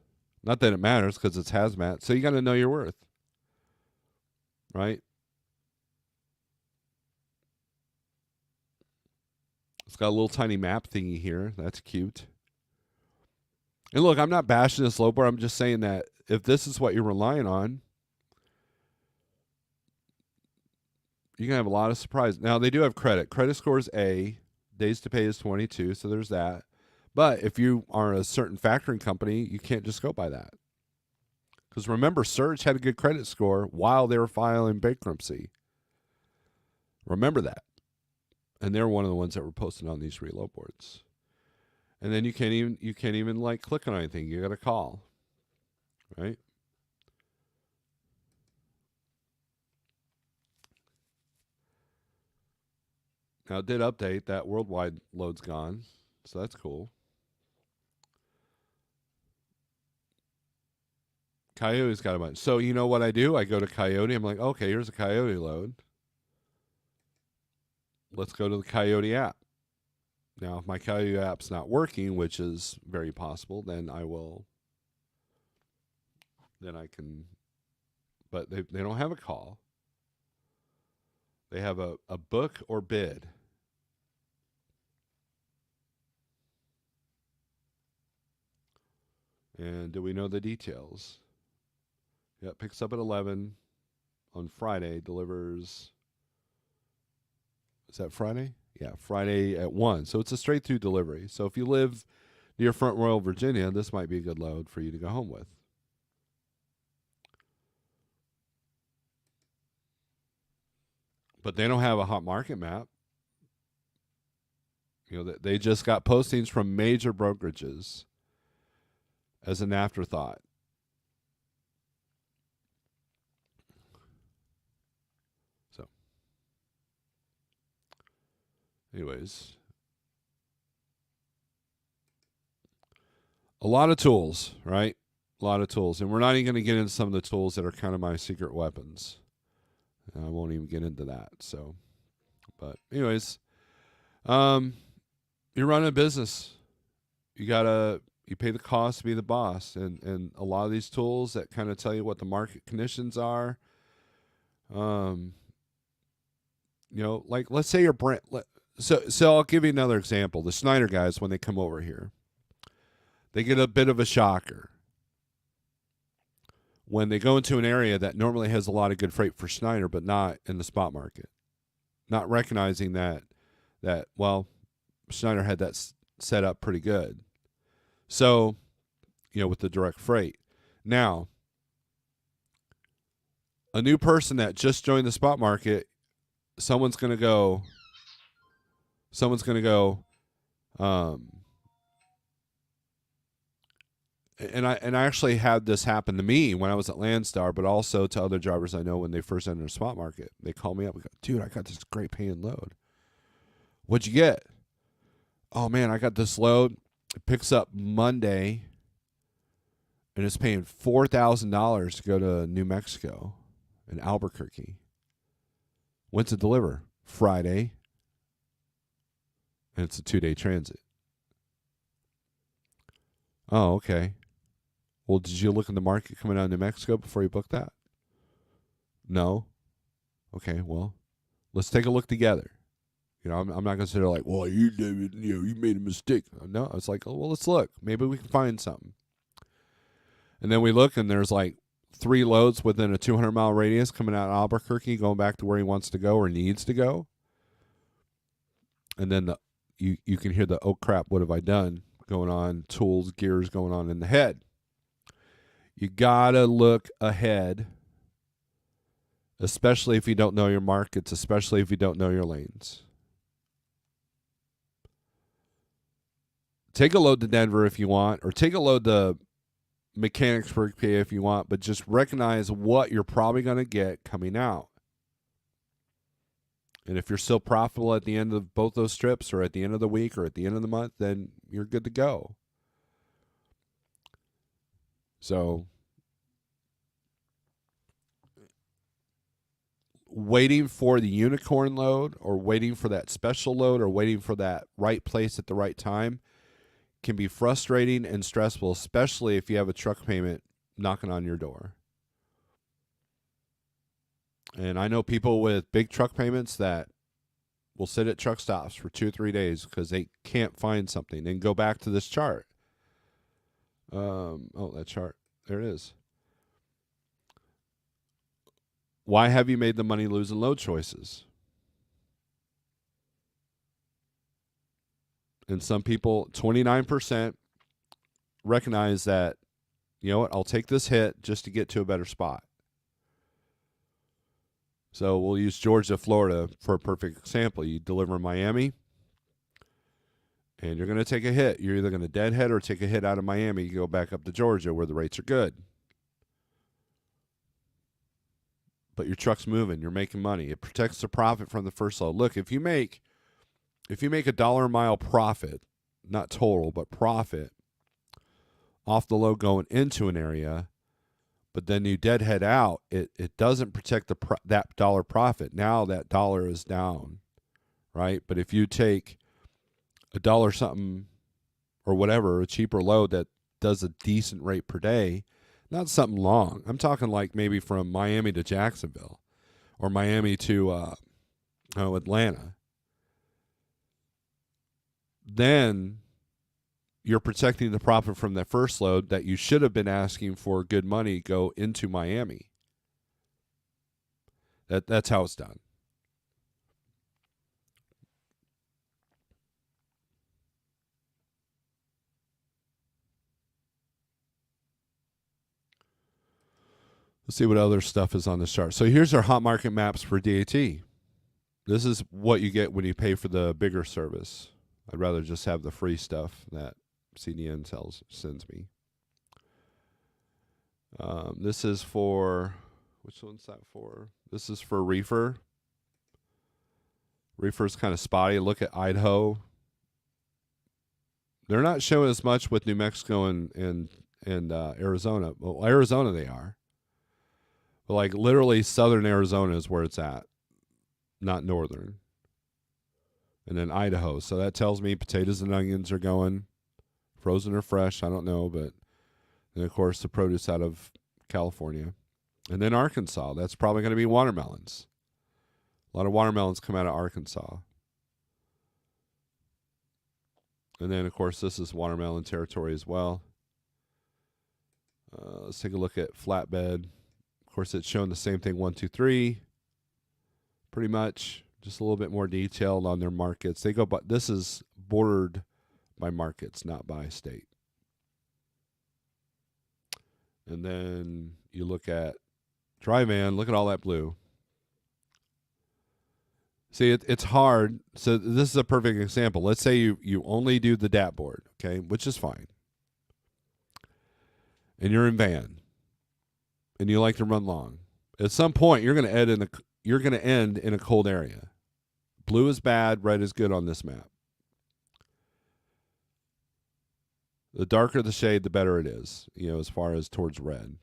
Not that it matters because it's hazmat. So you got to know your worth. Right? It's got a little tiny map thingy here. That's cute. And look, I'm not bashing this low board. I'm just saying that if this is what you're relying on, you're going to have a lot of surprise. Now, they do have credit. Credit score is A. Days to pay is 22, so there's that. But if you are a certain factoring company, you can't just go by that. Because remember, Surge had a good credit score while they were filing bankruptcy. Remember that. And they're one of the ones that were posted on these reload boards. And then you can't even like click on anything. You got to call. Right? Now it did update. That worldwide load's gone. So that's cool. Coyote's got a bunch. So you know what I do? I go to Coyote. I'm like, okay, here's a Coyote load. Let's go to the Coyote app. Now, if my Coyote app's not working, which is very possible, then I can, but they don't have a call. They have a book or bid. And do we know the details? Yeah, it picks up at 11 on Friday, delivers. Is that Friday? Yeah, Friday at 1. So it's a straight through delivery. So if you live near Front Royal, Virginia, this might be a good load for you to go home with. But they don't have a hot market map. You know, they just got postings from major brokerages as an afterthought. So, anyways, a lot of tools, right? A lot of tools. And we're not even going to get into some of the tools that are kind of my secret weapons. I won't even get into that. So, but anyways, you're running a business. You pay the cost to be the boss. And a lot of these tools that kind of tell you what the market conditions are, like let's say your brand. So I'll give you another example. The Schneider guys, when they come over here, they get a bit of a shocker when they go into an area that normally has a lot of good freight for Schneider, but not in the spot market. Not recognizing that well, Schneider had that set up pretty good. So, with the direct freight. Now, a new person that just joined the spot market, someone's going to go, and I actually had this happen to me when I was at Landstar, but also to other drivers I know when they first enter the spot market. They call me up and go, dude, I got this great paying load. What'd you get? Oh, man, I got this load. It picks up Monday, and it's paying $4,000 to go to New Mexico in Albuquerque. When's it deliver? Friday. And it's a 2-day transit. Oh, okay. Well, did you look in the market coming out of New Mexico before you booked that? No. Okay, well, let's take a look together. I'm not going to sit there like, well, you made a mistake. No, it's like, well, let's look. Maybe we can find something. And then we look, and there's like 3 loads within a 200-mile radius coming out of Albuquerque, going back to where he wants to go or needs to go. And then you can hear the, oh, crap, what have I done going on, tools, gears going on in the head. You got to look ahead, especially if you don't know your markets, especially if you don't know your lanes. Take a load to Denver if you want, or take a load to Mechanicsburg, PA if you want, but just recognize what you're probably going to get coming out. And if you're still profitable at the end of both those trips, or at the end of the week, or at the end of the month, then you're good to go. So, waiting for the unicorn load, or waiting for that special load, or waiting for that right place at the right time can be frustrating and stressful, especially if you have a truck payment knocking on your door. And I know people with big truck payments that will sit at truck stops for 2 or 3 days because they can't find something. And go back to this chart. That chart. There it is. Why have you made the money losing load choices? And some people, 29%, recognize that, you know what, I'll take this hit just to get to a better spot. So we'll use Georgia, Florida for a perfect example. You deliver in Miami, and you're going to take a hit. You're either going to deadhead or take a hit out of Miami. You go back up to Georgia where the rates are good. But your truck's moving. You're making money. It protects the profit from the first load. Look, if you make $1 a mile profit, not total, but profit off the load going into an area, but then you deadhead out, it doesn't protect that dollar profit. Now that dollar is down, right? But if you take $1 something or whatever, a cheaper load that does a decent rate per day, not something long. I'm talking like maybe from Miami to Jacksonville or Miami to Atlanta. Then you're protecting the profit from that first load that you should have been asking for good money go into Miami. That's how it's done. Let's see what other stuff is on this chart. So here's our hot market maps for DAT. This is what you get when you pay for the bigger service. I'd rather just have the free stuff that CDN sends me. This is for, which one's that for? This is for reefer. Reefer's kind of spotty. Look at Idaho. They're not showing as much with New Mexico and and Arizona. Well, Arizona they are. But like literally southern Arizona is where it's at, not northern. And then Idaho. So that tells me potatoes and onions are going, frozen or fresh, I don't know, but then of course the produce out of California. And then Arkansas, that's probably going to be watermelons. A lot of watermelons come out of Arkansas. And then, of course, this is watermelon territory as well. Let's take a look at flatbed. Of course, it's showing the same thing, 1, 2, 3, pretty much. Just a little bit more detailed on their markets. They go, but this is bordered by markets, not by state. And then you look at dry van. Look at all that blue. See, it's hard. So this is a perfect example. Let's say you only do the DAT board, okay, which is fine. And you're in van, and you like to run long. At some point, you're going to end in a cold area. Blue is bad, red is good on this map. The darker the shade, the better it is, as far as towards red.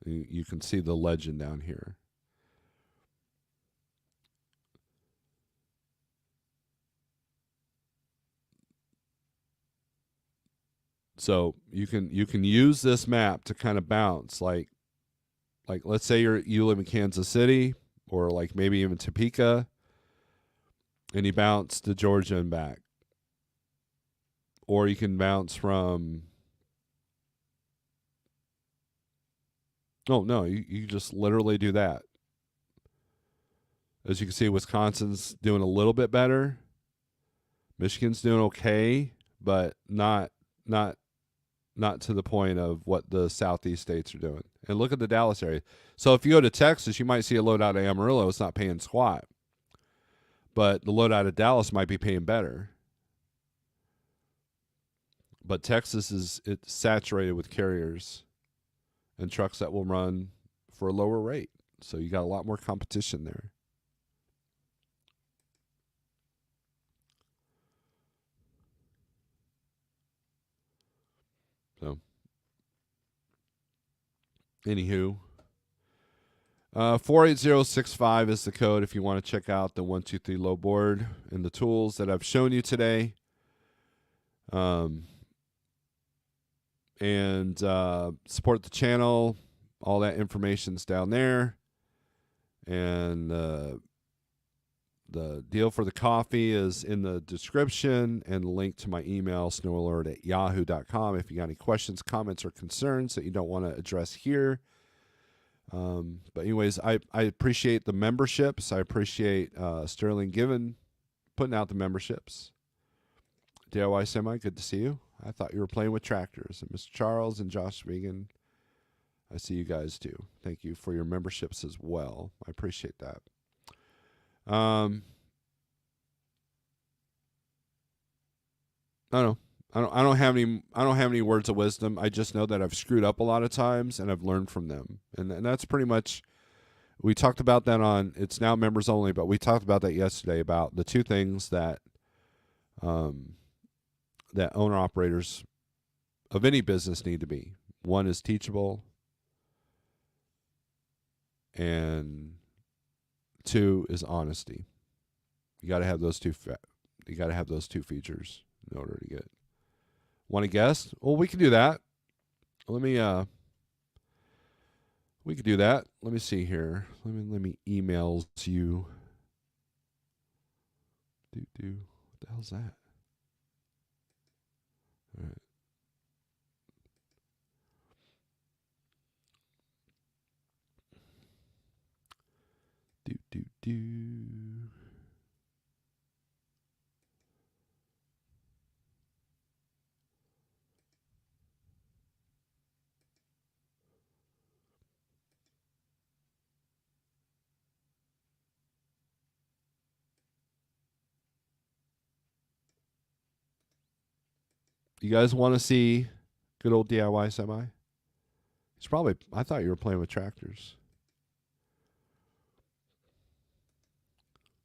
You can see the legend down here. So you can use this map to kind of bounce, like let's say you live in Kansas City or like maybe even Topeka, and you bounce to Georgia and back. Or you can bounce from no, you just literally do that. As you can see, Wisconsin's doing a little bit better. Michigan's doing okay, but not to the point of what the southeast states are doing. And look at the Dallas area. So if you go to Texas, you might see a load out of Amarillo. It's not paying squat. But the load out of Dallas might be paying better. But Texas it's saturated with carriers and trucks that will run for a lower rate. So you got a lot more competition there. So, anywho, 48065 is the code if you want to check out the 123 low board and the tools that I've shown you today. And support the channel. All that information's down there. And the deal for the coffee is in the description, and the link to my email, snorelord@yahoo.com. If you got any questions, comments, or concerns that you don't want to address here. But anyways, I appreciate the memberships. I appreciate Sterling putting out the memberships. DIY Semi, good to see you. I thought you were playing with tractors. And Mr. Charles and Josh Vegan, I see you guys too. Thank you for your memberships as well. I appreciate that. I don't have any words of wisdom. I just know that I've screwed up a lot of times and I've learned from them. And that's pretty much, we talked about that on, it's now members only, but we talked about that yesterday about the two things that that owner operators of any business need to be. One is teachable, and two is honesty. You got to have those two. You got to have those two features in order to get. Want to guess? Well, we can do that. Let me. We could do that. Let me see here. Let me email you. What the hell's that? All right. You guys want to see good old DIY Semi? It's probably, I thought you were playing with tractors.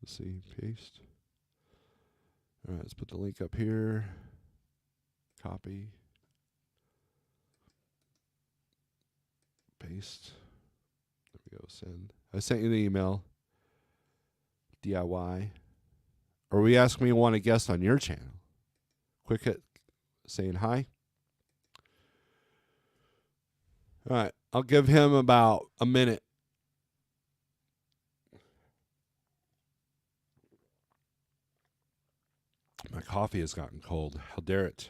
Let's see, paste. All right, let's put the link up here. Copy. paste. There we go. Send. I sent you the email. DIY. Or we ask me to want a guest on your channel. Quick hit saying hi. All right. I'll give him about a minute. My coffee has gotten cold. How dare it?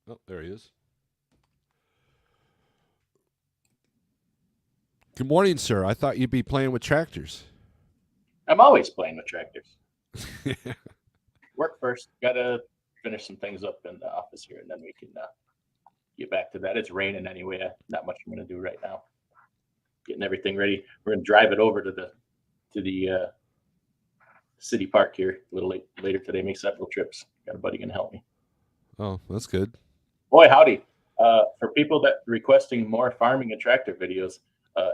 Oh, there he is. Good morning, sir. I thought you'd be playing with tractors. I'm always playing with tractors. Work first. Gotta finish some things up in the office here, and then we can get back to that. It's raining anyway. Not much I'm gonna do right now. Getting everything ready. We're gonna drive it over to the city park here a little later today. Make several trips. Got a buddy gonna help me. Oh, that's good. Boy, howdy. For people that requesting more farming and tractor videos,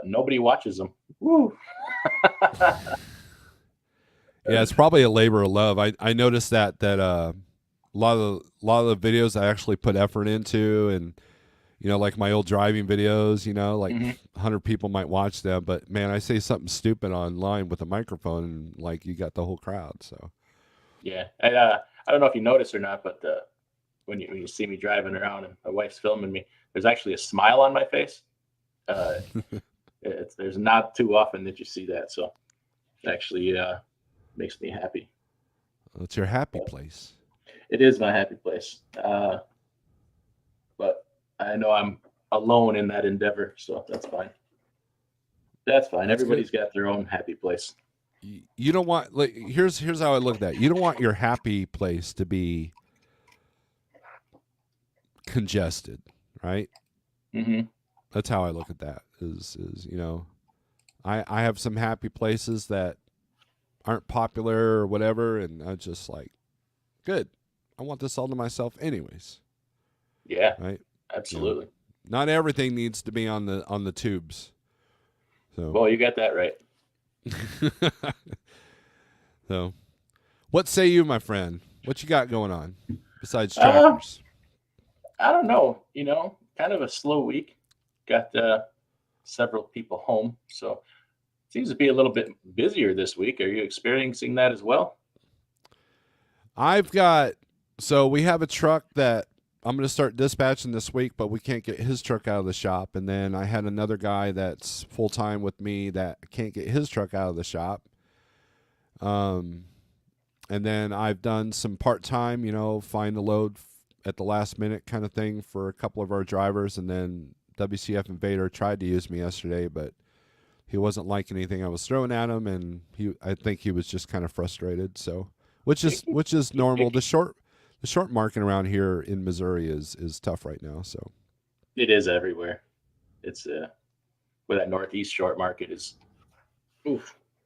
nobody watches them. Woo. Yeah, it's probably a labor of love. I noticed that a lot of the videos I actually put effort into, and like my old driving videos, like 100 people might watch them, but man, I say something stupid online with a microphone, and like you got the whole crowd. So yeah, I don't know if you noticed or not, but when you see me driving around and my wife's filming me, there's actually a smile on my face. There's not too often that you see that, so it actually makes me happy. Well, it's your happy place. It is my happy place, but I know I'm alone in that endeavor, so that's fine. That's fine. Everybody's got their own happy place. You don't want, like, here's how I look at that. You don't want your happy place to be congested, right? Mm-hmm. That's how I look at that. Is I have some happy places that aren't popular or whatever, and I just like, good. I want this all to myself, anyways. Yeah, right. Absolutely. Not everything needs to be on the tubes. So, well, you got that right. So, what say you, my friend? What you got going on besides tractors? I don't know. Kind of a slow week. Got several people home, so it seems to be a little bit busier this week. Are you experiencing that as well? So we have a truck that I'm going to start dispatching this week, but we can't get his truck out of the shop. And then I had another guy that's full-time with me that can't get his truck out of the shop. And then I've done some part-time, find the load at the last minute kind of thing for a couple of our drivers. And then WCF Invader tried to use me yesterday, but he wasn't liking anything I was throwing at him, and I think he was just kind of frustrated. So, which is normal. The short market around here in Missouri is tough right now. So it is everywhere. It's where that northeast short market is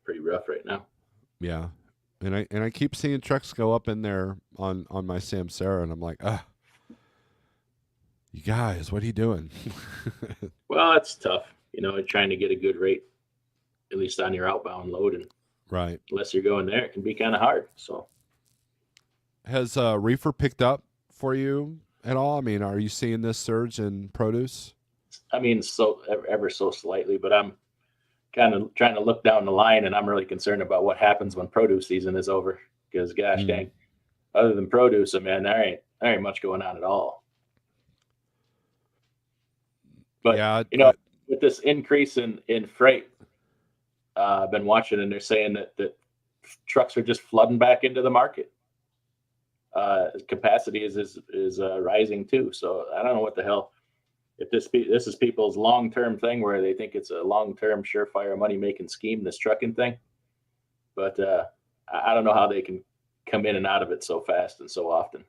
pretty rough right now. Yeah. And I keep seeing trucks go up in there on my Samsara, and I'm like, you guys, what are you doing? Well, it's tough, trying to get a good rate, at least on your outbound load, and right. Unless you're going there, it can be kind of hard. So, has reefer picked up for you at all? I mean, are you seeing this surge in produce? I mean, so ever so slightly, but I'm kind of trying to look down the line, and I'm really concerned about what happens when produce season is over. Because, gosh dang, other than produce, man, there ain't much going on at all. But yeah, with this increase in freight, I've been watching, and they're saying that trucks are just flooding back into the market. Capacity is rising too. So I don't know what the hell. If this is people's long-term thing where they think it's a long-term surefire money-making scheme, this trucking thing. But I don't know how they can come in and out of it so fast and so often.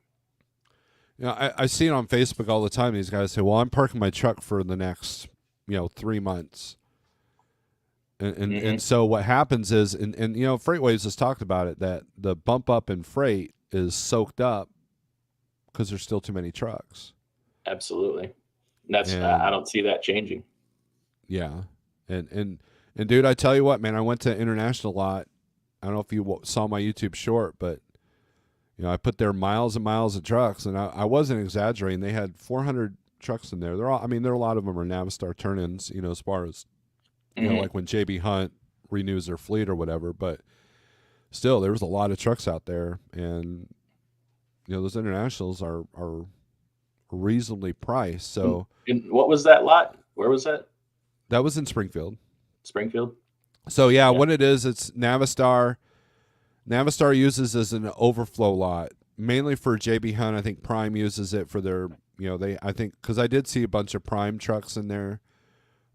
I see it on Facebook all the time. These guys say, well, I'm parking my truck for the next, 3 months. And so what happens is, and FreightWaves has talked about it, that the bump up in freight is soaked up because there's still too many trucks. Absolutely. I don't see that changing. Yeah. And dude, I tell you what, man, I went to International a lot. I don't know if you saw my YouTube short, but I put there miles and miles of trucks, and I wasn't exaggerating. They had 400 trucks in there. They're all, I mean, there are a lot of them are Navistar turn-ins, as far as, like when JB Hunt renews their fleet or whatever, but still there was a lot of trucks out there, and, those internationals are reasonably priced. So what was that lot? Where was that? that was in Springfield. Springfield? So yeah, what it is, it's Navistar. Navistar uses as an overflow lot, mainly for JB Hunt. I think Prime uses it for their, I think, because I did see a bunch of Prime trucks in there,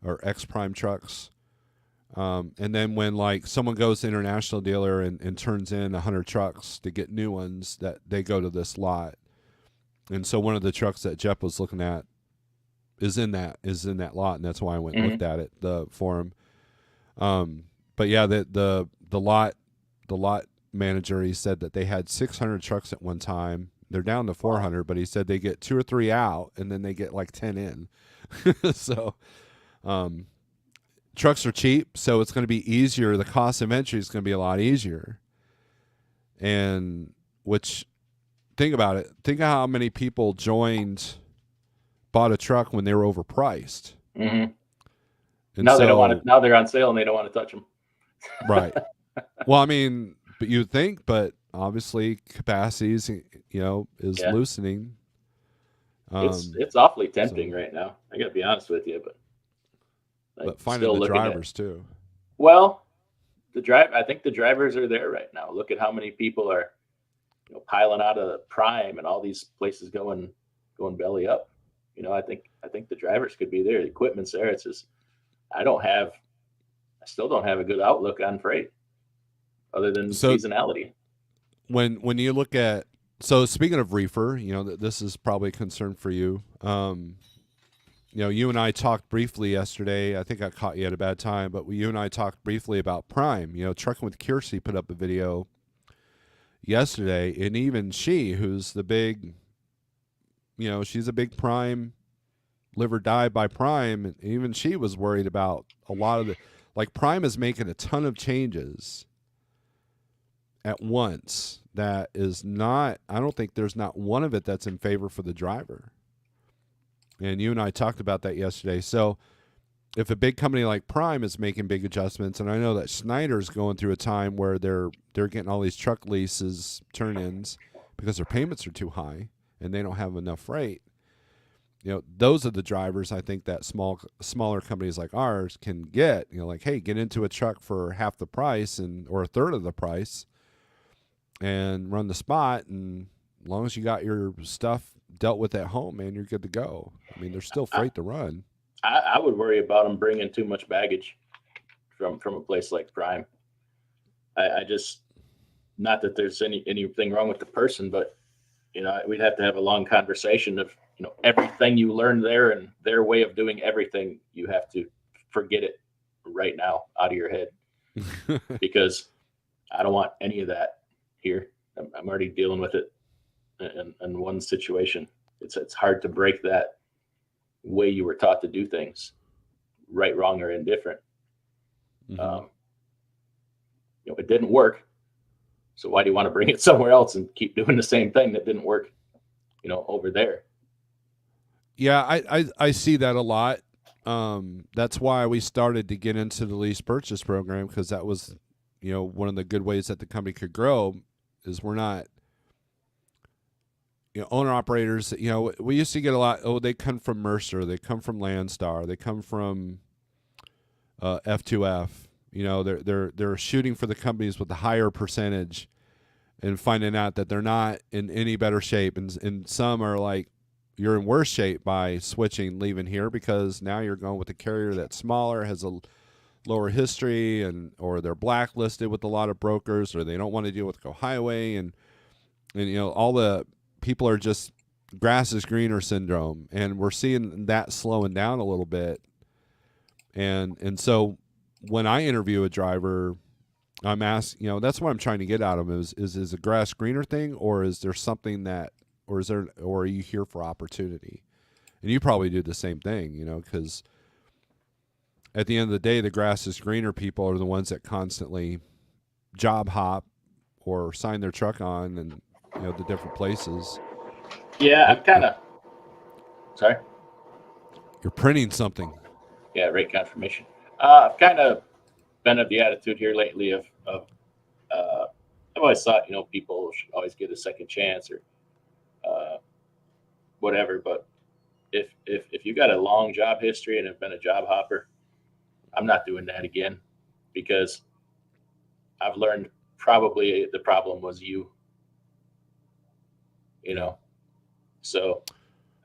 or ex-Prime trucks. And then when like someone goes to international dealer and turns in 100 trucks to get new ones, that they go to this lot. And so one of the trucks that Jeff was looking at is in that lot, and that's why I went and looked at it for him. But yeah, the lot manager, he said that they had 600 trucks at one time. They're down to 400, but he said they get 2 or 3 out, and then they get like 10 in. So, trucks are cheap, so it's going to be easier. The cost of entry is going to be a lot easier. And think about it. Think of how many people bought a truck when they were overpriced. Mm-hmm. Now they don't want to. Now they're on sale and they don't want to touch them. Right. Well, I mean, but you'd think, but obviously capacities, is loosening. It's awfully tempting right now. I got to be honest with you, but finding the drivers too. Well, I think the drivers are there right now. Look at how many people are, piling out of Prime and all these places going belly up. I think the drivers could be there. The equipment's there. It's just I still don't have a good outlook on freight, other than seasonality. When you look at, so speaking of reefer, this is probably a concern for you. You and I talked briefly yesterday. I think I caught you at a bad time, but you and I talked briefly about Prime. Trucking with Kiersey put up a video yesterday, and even she, who's the big, she's a big Prime, live or die by Prime, and even she was worried about a lot of like Prime is making a ton of changes at once. That is not, I don't think there's not one of it that's in favor for the driver. And you and I talked about that yesterday. So if a big company like Prime is making big adjustments, and I know that Schneider's going through a time where they're getting all these truck leases, turn-ins, because their payments are too high and they don't have enough freight. Those are the drivers I think that smaller companies like ours can get. Like, hey, get into a truck for half the price or a third of the price and run the spot, and as long as you got your stuff dealt with at home, man, you're good to go. I mean, there's still freight to run. I would worry about them bringing too much baggage from a place like Prime. I just, not that there's anything wrong with the person, but we'd have to have a long conversation of everything you learned there and their way of doing everything. You have to forget it right now out of your head, because I don't want any of that here. I'm already dealing with it in one situation. It's hard to break that way you were taught to do things, right, wrong, or indifferent. Mm-hmm. It didn't work, so why do you want to bring it somewhere else and keep doing the same thing that didn't work over there? Yeah, I see that a lot. That's why we started to get into the lease purchase program, because that was one of the good ways that the company could grow. Is we're not owner operators. We used to get a lot. Oh, they come from Mercer, they come from Landstar, they come from F2F. They're shooting for the companies with the higher percentage, and finding out that they're not in any better shape, and some are like, you're in worse shape by leaving here, because now you're going with a carrier that's smaller, has a lower history, or they're blacklisted with a lot of brokers, or they don't want to deal with Go Highway, and all the people are just grass is greener syndrome, and we're seeing that slowing down a little bit. And so when I interview a driver, I'm asked, that's what I'm trying to get out of them is a grass greener thing, or is there something that, or are you here for opportunity? And you probably do the same thing, because at the end of the day, the grass is greener people are the ones that constantly job hop or sign their truck on, and the different places. Yeah, I'm kind of sorry. You're printing something. Yeah, rate confirmation. I've kind of been of the attitude here lately of I've always thought people should always get a second chance or uh, whatever. But if you got a long job history and have been a job hopper, I'm not doing that again because I've learned probably the problem was you Yeah. know. So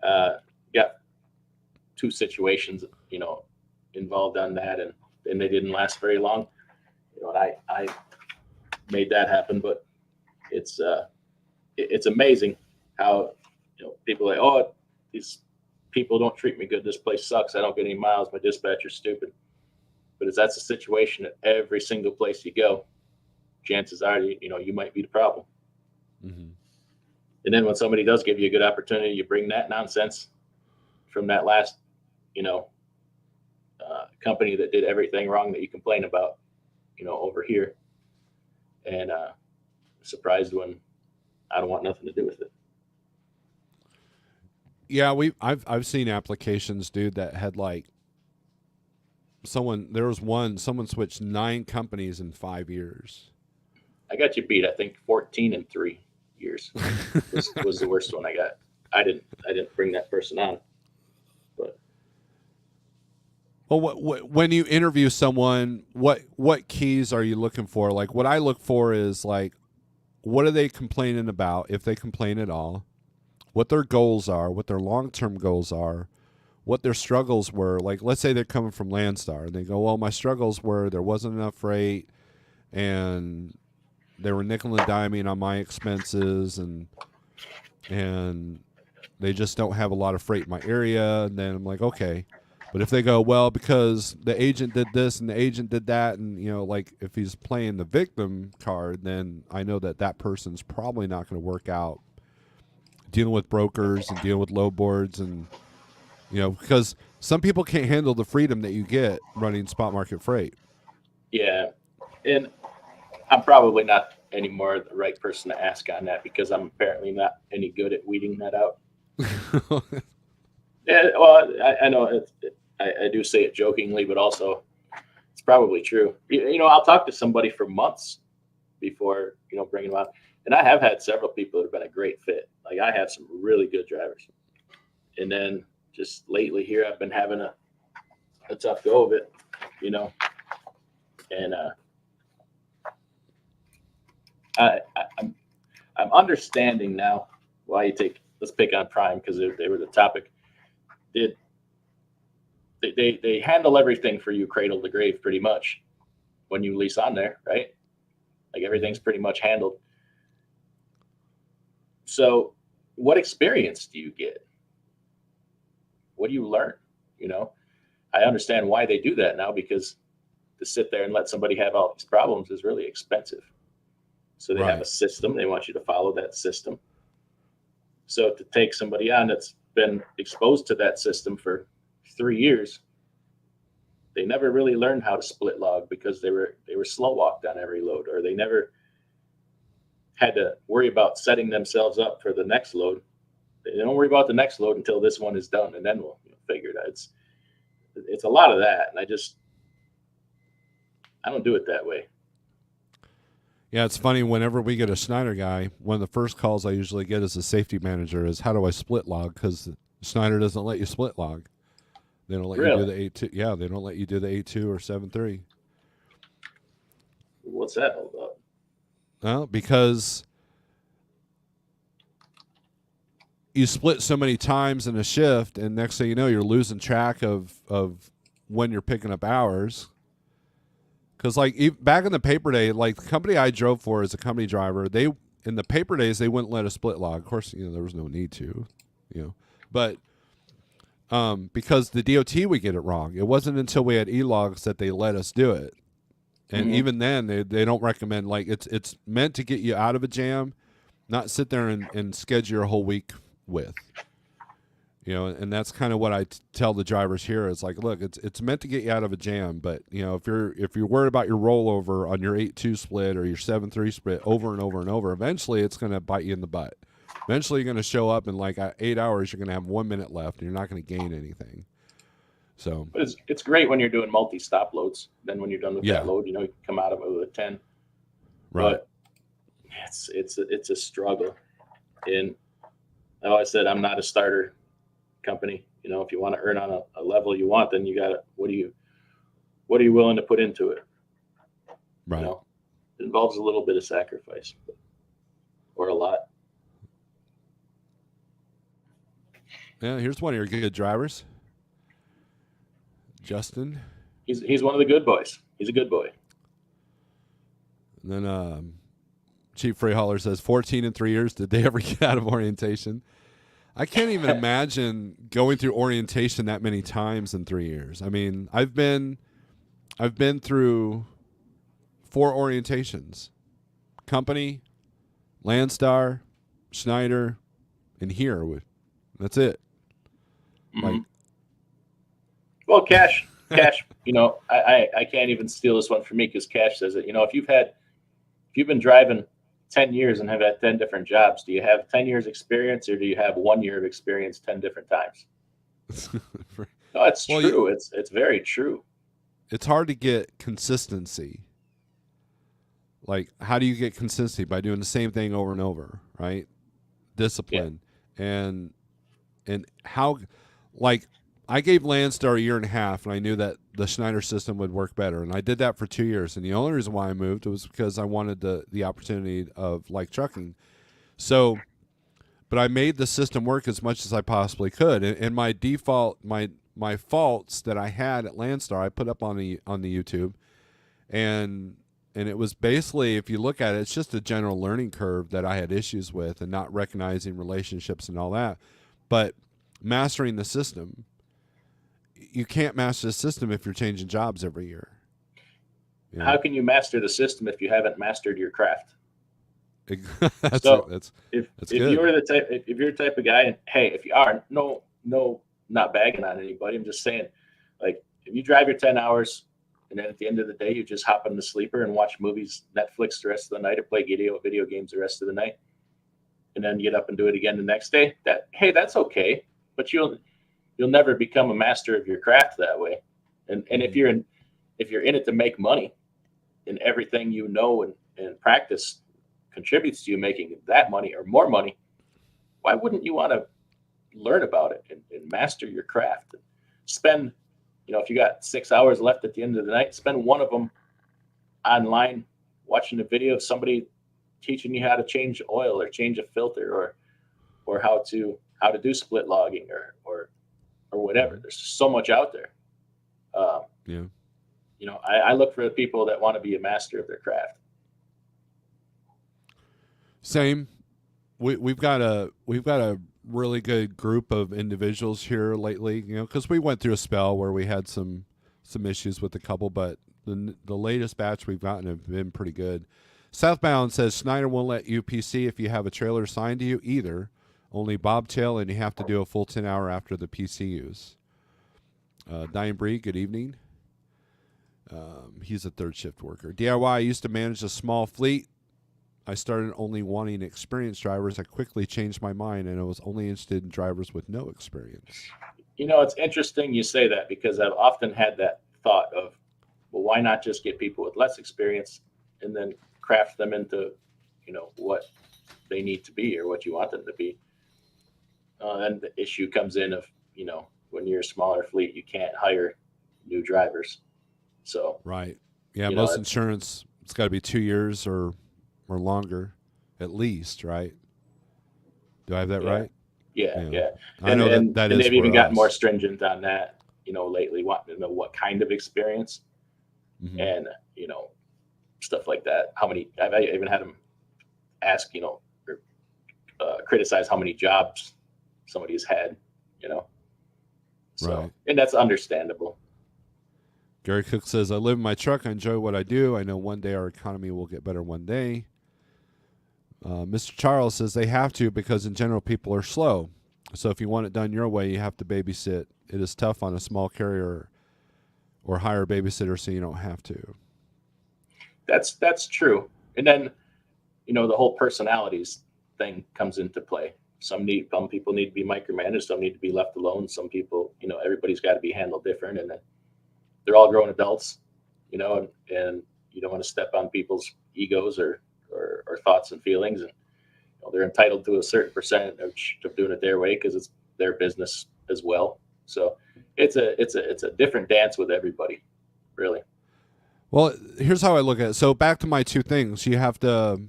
uh, got two situations involved on that, and they didn't last very long. And I made that happen, but it's it's amazing how people are like, oh, these people don't treat me good. This place sucks. I don't get any miles. My dispatcher's stupid. But if that's a situation at every single place you go, chances are you might be the problem. Mm-hmm. And then when somebody does give you a good opportunity, you bring that nonsense from that last you know company that did everything wrong that you complain about over here, and surprised when I don't want nothing to do with it. Yeah, I've seen applications, dude, that had like someone switched 9 companies in 5 years. I got you beat. I think 14 in 3 years was the worst one I got. I didn't bring that person on, but Well, when you interview someone, what keys are you looking for? Like, what I look for is like, what are they complaining about, if they complain at all? What their goals are, what their long-term goals are, what their struggles were. Like, let's say they're coming from Landstar, and they go, "Well, my struggles were there wasn't enough freight, and they were nickel and diming on my expenses, and they just don't have a lot of freight in my area." And then I'm like, okay. But if they go, well, because the agent did this and the agent did that, and like if he's playing the victim card, then I know that person's probably not going to work out dealing with brokers and dealing with low boards, and because some people can't handle the freedom that you get running spot market freight. yeah, and I'm probably not anymore the right person to ask on that because I'm apparently not any good at weeding that out. Yeah, well, I know I do say it jokingly, but also it's probably true. I'll talk to somebody for months before bringing them out, and I have had several people that have been a great fit. Like I have some really good drivers, and then just lately here I've been having a tough go of it, and I'm understanding now why you take. Let's pick on Prime because they were the topic. Did they handle everything for you cradle to grave pretty much when you lease on there, right? Like everything's pretty much handled. So what experience do you get? What do you learn? I understand why they do that now because to sit there and let somebody have all these problems is really expensive. So they have a Right. system. They want you to follow that system. So to take somebody on that's been exposed to that system for 3 years, they never really learned how to split log because they were slow walked on every load, or they never had to worry about setting themselves up for the next load. They don't worry about the next load until this one is done, and then we'll figure it out. It's a lot of that, and I don't do it that way. Yeah, it's funny. Whenever we get a Schneider guy, one of the first calls I usually get as a safety manager is, "How do I split log?" Because Schneider doesn't let you split log. They don't let you do Really? the 8.2. Yeah, they don't let you do the 8.2 or 7.3. What's that all about? Well, because you split so many times in a shift, and next thing you know, you're losing track of when you're picking up hours. Because like back in the paper day, like the company I drove for as a company driver, they in the paper days they wouldn't let us split log. Of course, there was no need to, but because the DOT would get it wrong. It wasn't until we had e-logs that they let us do it. And Mm-hmm. even then, they don't recommend. Like it's meant to get you out of a jam, not sit there and schedule your whole week with. You know, and that's kind of what I tell the drivers here. Is like, look, it's meant to get you out of a jam, but you know, if you're worried about your rollover on your 8-2 split or your 7-3 split over and over and over, eventually it's going to bite you in the butt. Eventually, you're going to show up in like 8 hours. You're going to have 1 minute left, and you're not going to gain anything. So, but it's great when you're doing multi-stop loads. Then when you're done with Yeah. that load, you know, you can come out of it with a 10. right, But it's a struggle. And I always said I'm not a starter company. You know, if you want to earn on a level you want, then you got to what are you willing to put into it? right. You know, it involves a little bit of sacrifice, or a lot. Yeah, here's one of your good drivers, Justin. He's one of the good boys. He's a good boy. And then Chief Freyhaller says 14 in 3 years. Did they ever get out of orientation? I can't even imagine going through orientation that many times in 3 years. I mean, I've been through 4 orientations: company, Landstar, Schneider, and here. That's it. Like, Well, Cash, you know, I can't even steal this one from me because Cash says it. You know, if you've been driving 10 years and have had 10 different jobs, do you have 10 years experience or do you have 1 year of experience 10 different times? No, it's true. It's very true. It's hard to get consistency. Like, how do you get consistency? By doing the same thing over and over, right? Discipline. And how, like, I gave Landstar a year and a half, and I knew that the Schneider system would work better. And I did that for 2 years. And the only reason why I moved was because I wanted the opportunity of like trucking. So, but I made the system work as much as I possibly could. And my default, my faults that I had at Landstar, I put up on the YouTube, and it was basically, if you look at it, it's just a general learning curve that I had issues with, and not recognizing relationships and all that. But mastering the system, you can't master the system if you're changing jobs every year. You know? How can you master the system if you haven't mastered your craft? That's if good. you're the type of guy, and hey, if you are, no, not bagging on anybody. I'm just saying, like, if you drive your 10 hours and then at the end of the day you just hop in the sleeper and watch movies, Netflix the rest of the night, or play video games the rest of the night, and then get up and do it again the next day, that's okay. But you'll never become a master of your craft that way. And if you're in it to make money, and everything you know and practice contributes to you making that money or more money, why wouldn't you want to learn about it and master your craft? And spend, you know, if you got 6 hours left at the end of the night, spend one of them online watching a video of somebody teaching you how to change oil or change a filter or how to do split logging or whatever. There's so much out there. You know, I look for the people that want to be a master of their craft. Same. We've got a really good group of individuals here lately, you know, because we went through a spell where we had some issues with a couple, but the latest batch we've gotten have been pretty good. Southbound says Schneider won't let you PC if you have a trailer assigned to you either. Only bobtail, and you have to do a full 10 hour after the PCUs. Dying Breed, good evening. He's a third shift worker. DIY, I used to manage a small fleet. I started only wanting experienced drivers. I quickly changed my mind, and I was only interested in drivers with no experience. You know, it's interesting you say that, because I've often had that thought of, well, why not just get people with less experience and then craft them into, you know, what they need to be or what you want them to be. And the issue comes in of, you know, when you're a smaller fleet, you can't hire new drivers. So right, yeah, most insurance, it's got to be 2 years or longer, at least, right? Do I have that right? Yeah. I know and that and is they've even for gotten us. more stringent on that, you know, lately, wanting to know what kind of experience, and, you know, stuff like that. How many? I've even had them ask, you know, or criticize how many jobs somebody's had, you know. So, right. And that's understandable. Gary Cook says, I live in my truck. I enjoy what I do. I know one day our economy will get better one day. Mr. Charles says they have to, because in general people are slow. So if you want it done your way, you have to babysit. It is tough on a small carrier or hire a babysitter so you don't have to. That's true. And then, the whole personalities thing comes into play. Some people need to be micromanaged, some need to be left alone. Some people, everybody's got to be handled different, and then they're all grown adults, and you don't want to step on people's egos or thoughts and feelings, and they're entitled to a certain percentage of doing it their way because it's their business as well. So it's a different dance with everybody, really. Well, here's how I look at it. So back to my two things. You have to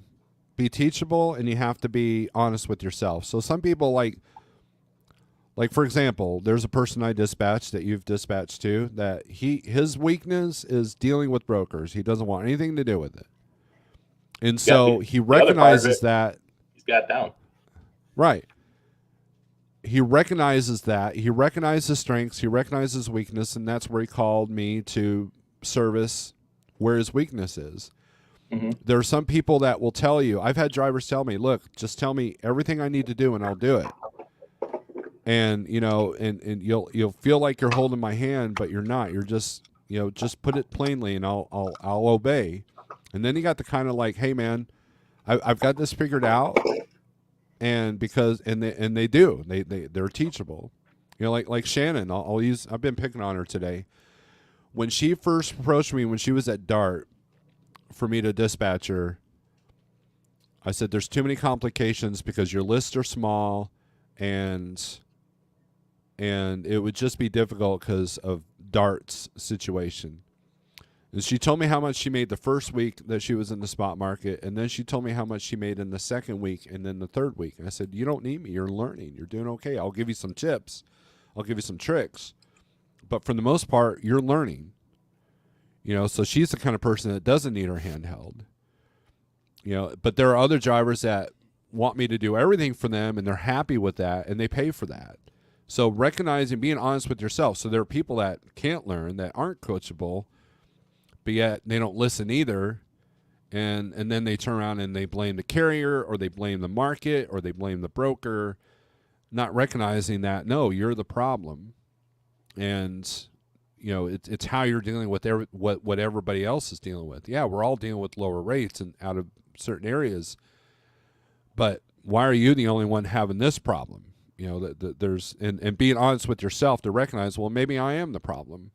be teachable and you have to be honest with yourself. So some people like for example, there's a person I dispatched that you've dispatched to that his weakness is dealing with brokers. He doesn't want anything to do with it. And so he recognizes that he's got down. Right. He recognizes that. He recognizes strengths. He recognizes weakness, and that's where he called me to service where his weakness is. Mm-hmm. There are some people that will tell you, I've had drivers tell me, look, just tell me everything I need to do and I'll do it. And, and you'll feel like you're holding my hand, but you're not. You're just, just put it plainly and I'll obey. And then you got the kind of like, hey man, I've got this figured out. And they do, they're teachable, like Shannon. I've been picking on her today. When she first approached me, when she was at DART, for me to dispatch her, I said, there's too many complications because your lists are small and it would just be difficult because of DART's situation. And she told me how much she made the first week that she was in the spot market, and then she told me how much she made in the second week and then the third week. And I said, you don't need me. You're learning. You're doing okay. I'll give you some tips. I'll give you some tricks. But for the most part, you're learning. So she's the kind of person that doesn't need her hand held. But there are other drivers that want me to do everything for them, and they're happy with that, and they pay for that. So recognizing, being honest with yourself. So there are people that can't learn, that aren't coachable, but yet they don't listen either, and then they turn around and they blame the carrier, or they blame the market, or they blame the broker, not recognizing that, no, you're the problem. And it's how you're dealing with what everybody else is dealing with. Yeah, we're all dealing with lower rates and out of certain areas, but why are you the only one having this problem? There's and being honest with yourself to recognize, well, maybe I am the problem.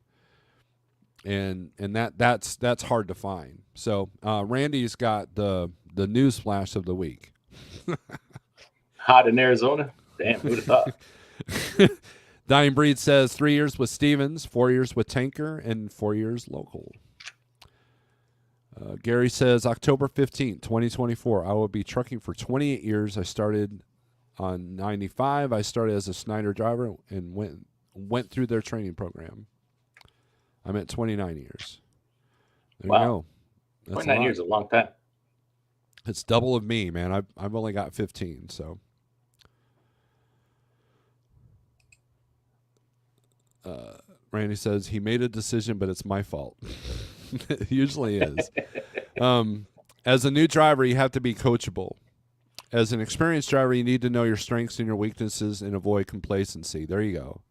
And that's hard to find. So Randy's got the news flash of the week. Hot in Arizona? Damn, who'd have thought? Dying Breed says 3 years with Stevens, 4 years with Tanker, and 4 years local. Gary says October 15th, 2024, I will be trucking for 28 years. I started on 95. I started as a Snyder driver and went through their training program. I'm at 29 years. There you go. That's 29 years is a long time. It's double of me, man. I've only got 15, so. Randy says he made a decision, but it's my fault. It usually is. As a new driver, you have to be coachable. As an experienced driver, you need to know your strengths and your weaknesses and avoid complacency. There you go.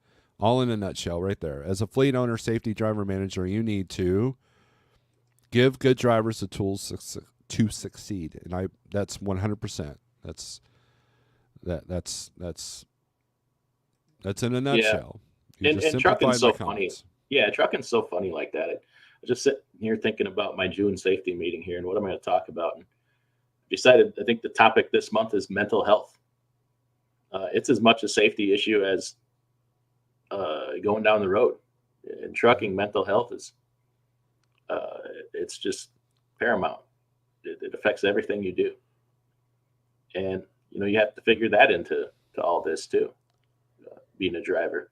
All in a nutshell right there. As a fleet owner, safety driver manager, you need to give good drivers the tools to succeed. And that's 100%. That's in a nutshell. Yeah. And trucking's so funny. Yeah, trucking's so funny like that. I just sitting here thinking about my June safety meeting here and what I'm going to talk about. And decided, I think the topic this month is mental health. It's as much a safety issue as going down the road. In trucking, mental health is it's just paramount. It affects everything you do, and you have to figure that into all this too. Being a driver,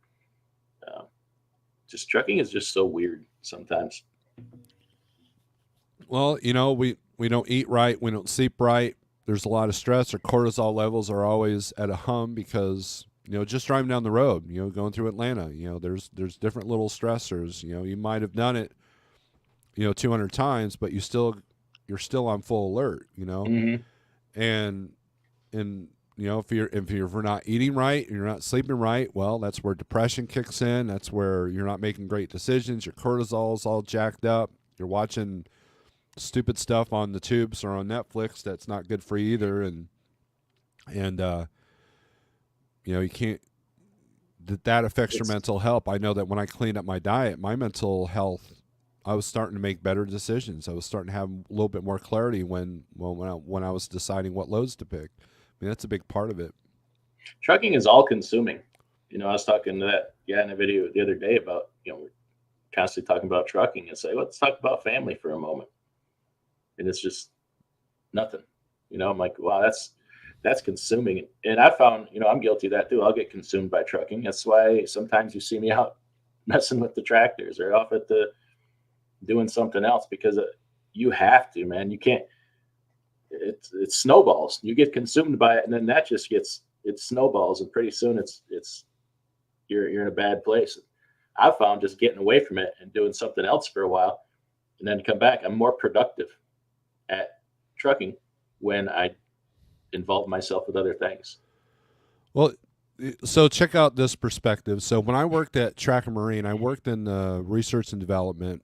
just trucking is just so weird sometimes. Well, we don't eat right, we don't sleep right. There's a lot of stress. Our cortisol levels are always at a hum because just driving down the road, going through Atlanta, there's different little stressors. You might have done it, 200 times, but you're still on full alert, Mm-hmm. and You know, if you're not eating right and you're not sleeping right, well, that's where depression kicks in. That's where you're not making great decisions. Your cortisol's all jacked up. You're watching stupid stuff on the tubes or on Netflix that's not good for you either. And you know, you can't. That affects your It's mental health. I know that when I cleaned up my diet, my mental health, I was starting to make better decisions. I was starting to have a little bit more clarity when I was deciding what loads to pick. I mean, that's a big part of it. Trucking is all consuming. I was talking to that guy in a video the other day about, we're constantly talking about trucking and say, let's talk about family for a moment. And it's just nothing. I'm like, wow, that's consuming. And I found, I'm guilty of that too. I'll get consumed by trucking. That's why sometimes you see me out messing with the tractors or off at the doing something else, because you have to, man. You can't. It snowballs. You get consumed by it, and then that just it snowballs, and pretty soon you're in a bad place. I found just getting away from it and doing something else for a while, and then come back. I'm more productive at trucking when I involve myself with other things. Well, so check out this perspective. So when I worked at Track and Marine, I worked in the research and development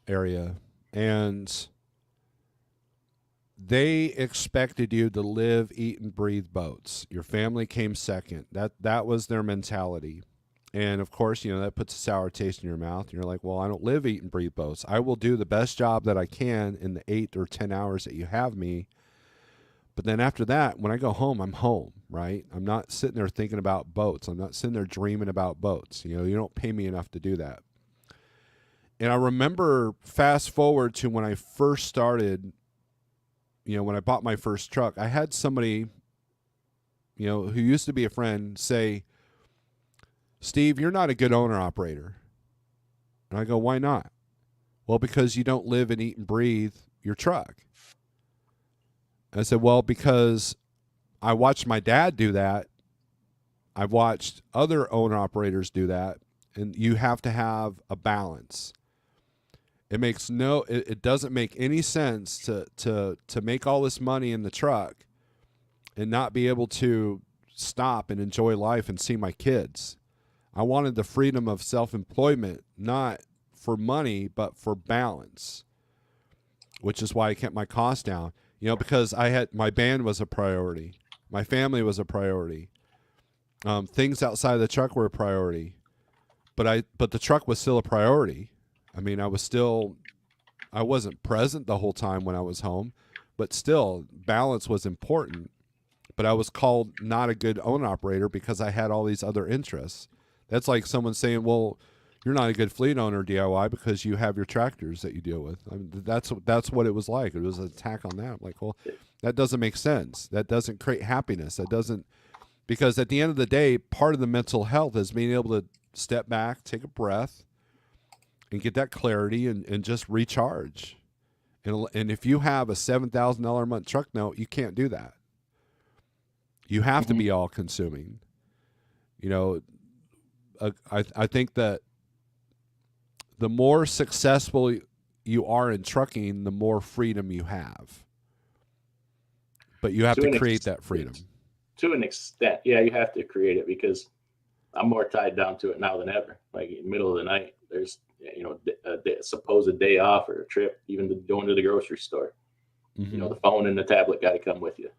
area, and they expected you to live, eat, and breathe boats. Your family came second. That was their mentality. And of course, that puts a sour taste in your mouth. And you're like, well, I don't live, eat, and breathe boats. I will do the best job that I can in the 8 or 10 hours that you have me. But then after that, when I go home, I'm home, right? I'm not sitting there thinking about boats. I'm not sitting there dreaming about boats. You don't pay me enough to do that. And I remember fast forward to when I first started, when I bought my first truck, I had somebody, who used to be a friend say, Steve, you're not a good owner operator. And I go, why not? Well, because you don't live and eat and breathe your truck. I said, well, because I watched my dad do that. I've watched other owner operators do that. And you have to have a balance. It doesn't make any sense to make all this money in the truck and not be able to stop and enjoy life and see my kids. I wanted the freedom of self-employment, not for money, but for balance, which is why I kept my costs down. Because my band was a priority. My family was a priority. Things outside of the truck were a priority, but the truck was still a priority. I mean, I wasn't present the whole time when I was home, but still balance was important. But I was called not a good owner operator because I had all these other interests. That's like someone saying, well, you're not a good fleet owner DIY because you have your tractors that you deal with. I mean, that's what it was like. It was an attack on that. I'm like, well, that doesn't make sense. That doesn't create happiness. Because at the end of the day, part of the mental health is being able to step back, take a breath, and get that clarity and just recharge. And if you have a $7,000 a month truck note, you can't do that. You have to be all consuming. I think that the more successful you are in trucking, the more freedom you have. But you have to create that freedom. To an extent, yeah, you have to create it, because I'm more tied down to it now than ever. Like in the middle of the night, there's a supposed day off or a trip, even going to the grocery store. Mm-hmm. The phone and the tablet got to come with you.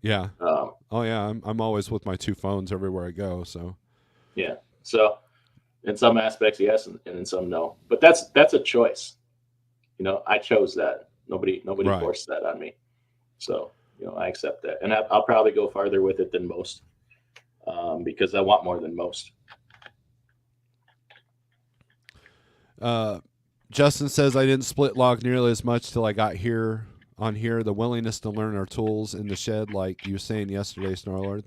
Yeah. Oh yeah, I'm always with my two phones everywhere I go. So. Yeah. So, in some aspects, yes, and in some, no. But that's a choice. I chose that. Nobody right. Forced that on me. So, I accept that, and I'll probably go farther with it than most, because I want more than most. Justin says, I didn't split log nearly as much till I got here. On here, the willingness to learn our tools in the shed, like you were saying yesterday, Snorelord.